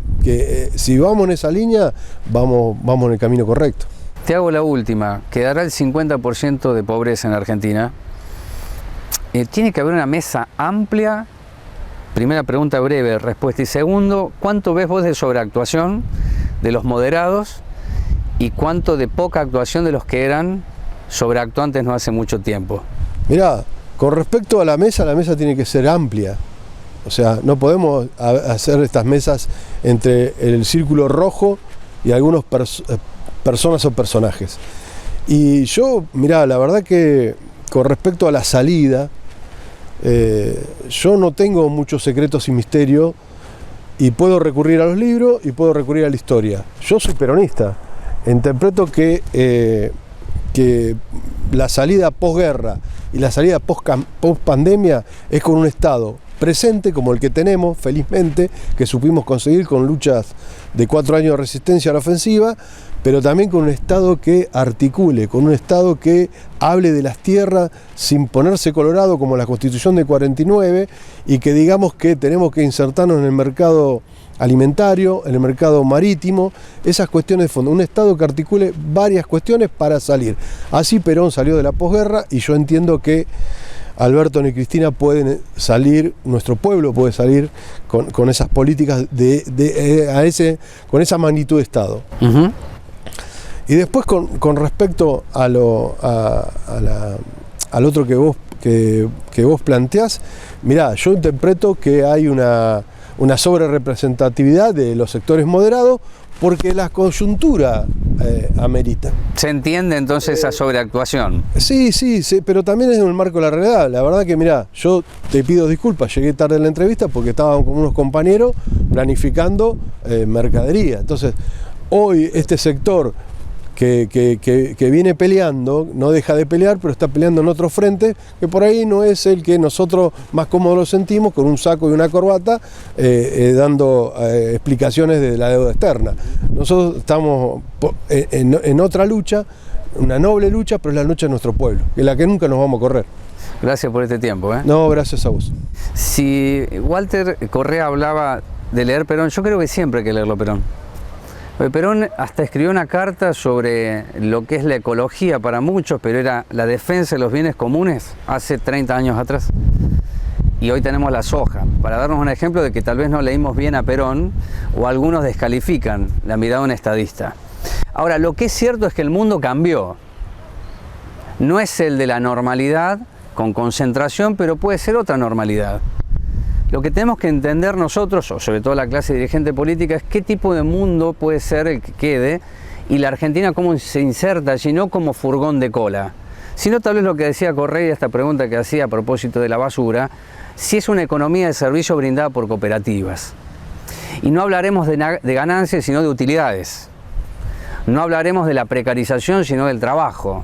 si vamos en esa línea, vamos en el camino correcto. Te hago la última. Quedará el 50% de pobreza en Argentina. Tiene que haber una mesa amplia. Primera pregunta breve, respuesta. Y segundo, ¿cuánto ves vos de sobreactuación de los moderados y cuánto de poca actuación de los que eran sobreactuantes no hace mucho tiempo? Mirá, con respecto a la mesa tiene que ser amplia. O sea, no podemos hacer estas mesas entre el círculo rojo y algunos personas o personajes. Y yo, mirá, la verdad que con respecto a la salida, yo no tengo muchos secretos y misterios y puedo recurrir a los libros y puedo recurrir a la historia. Yo soy peronista, interpreto que la salida posguerra y la salida post-pandemia es con un Estado presente como el que tenemos, felizmente, que supimos conseguir con luchas de 4 años de resistencia a la ofensiva, pero también con un Estado que articule, con un Estado que hable de las tierras sin ponerse colorado como la Constitución de 49 y que digamos que tenemos que insertarnos en el mercado alimentario, en el mercado marítimo, esas cuestiones de fondo, un Estado que articule varias cuestiones para salir. Así Perón salió de la posguerra y yo entiendo que Alberto y Cristina pueden salir, nuestro pueblo puede salir con esas políticas con esa magnitud de Estado. Uh-huh. Y después con respecto al otro que vos planteás, mirá, yo interpreto que hay una sobrerepresentatividad de los sectores moderados porque la coyuntura amerita. ¿Se entiende entonces esa sobreactuación? Sí, pero también es en el marco de la realidad. La verdad que, mirá, yo te pido disculpas, llegué tarde en la entrevista porque estaban con unos compañeros planificando mercadería. Entonces, hoy este sector que viene peleando, no deja de pelear, pero está peleando en otro frente, que por ahí no es el que nosotros más cómodos lo sentimos, con un saco y una corbata, dando explicaciones de la deuda externa. Nosotros estamos en otra lucha, una noble lucha, pero es la lucha de nuestro pueblo, que es la que nunca nos vamos a correr. Gracias por este tiempo. No, gracias a vos. Si Walter Correa hablaba de leer Perón, yo creo que siempre hay que leerlo Perón. Perón hasta escribió una carta sobre lo que es la ecología para muchos, pero era la defensa de los bienes comunes hace 30 años atrás. Y hoy tenemos la soja, para darnos un ejemplo de que tal vez no leímos bien a Perón o algunos descalifican la mirada de un estadista. Ahora, lo que es cierto es que el mundo cambió. No es el de la normalidad con concentración, pero puede ser otra normalidad. Lo que tenemos que entender nosotros, o sobre todo la clase dirigente política, es qué tipo de mundo puede ser el que quede y la Argentina cómo se inserta allí, no como furgón de cola. Sino tal vez lo que decía Correa, esta pregunta que hacía a propósito de la basura, si es una economía de servicio brindada por cooperativas. Y no hablaremos de ganancias, sino de utilidades. No hablaremos de la precarización, sino del trabajo.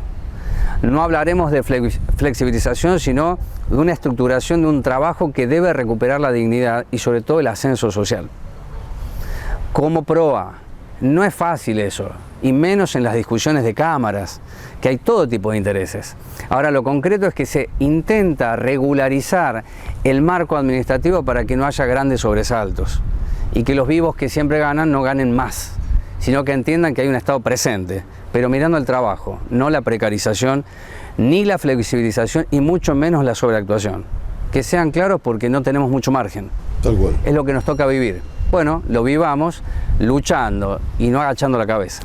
no hablaremos de flexibilización, sino de una estructuración de un trabajo que debe recuperar la dignidad y sobre todo el ascenso social. Como proa, no es fácil eso, y menos en las discusiones de cámaras, que hay todo tipo de intereses. Ahora, lo concreto es que se intenta regularizar el marco administrativo para que no haya grandes sobresaltos y que los vivos que siempre ganan no ganen más, sino que entiendan que hay un Estado presente, pero mirando el trabajo, no la precarización, ni la flexibilización y mucho menos la sobreactuación. Que sean claros porque no tenemos mucho margen. Tal cual. Es lo que nos toca vivir. Bueno, lo vivamos luchando y no agachando la cabeza.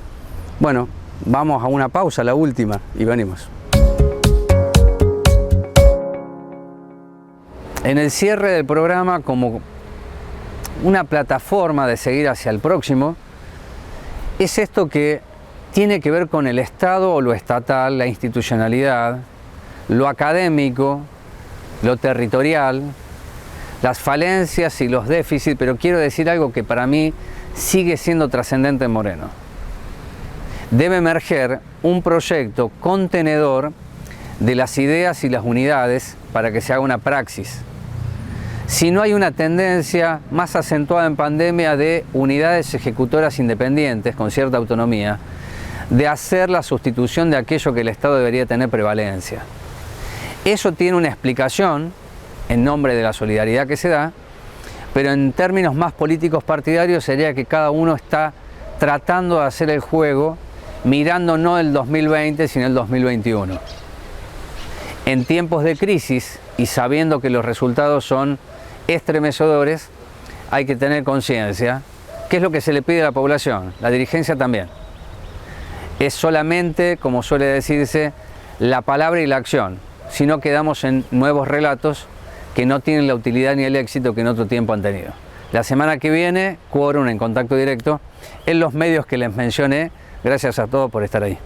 Bueno, vamos a una pausa, la última, y venimos. En el cierre del programa, como una plataforma de seguir hacia el próximo, es esto que tiene que ver con el Estado o lo estatal, la institucionalidad, lo académico, lo territorial, las falencias y los déficits, pero quiero decir algo que para mí sigue siendo trascendente en Moreno. Debe emerger un proyecto contenedor de las ideas y las unidades para que se haga una praxis. Si no hay una tendencia más acentuada en pandemia de unidades ejecutoras independientes con cierta autonomía, de hacer la sustitución de aquello que el Estado debería tener prevalencia. Eso tiene una explicación en nombre de la solidaridad que se da, pero en términos más políticos partidarios sería que cada uno está tratando de hacer el juego mirando no el 2020, sino el 2021. En tiempos de crisis y sabiendo que los resultados son estremecedores, hay que tener conciencia. ¿Qué es lo que se le pide a la población? La dirigencia también. Es solamente, como suele decirse, la palabra y la acción, si no quedamos en nuevos relatos que no tienen la utilidad ni el éxito que en otro tiempo han tenido. La semana que viene, quórum en contacto directo en los medios que les mencioné. Gracias a todos por estar ahí.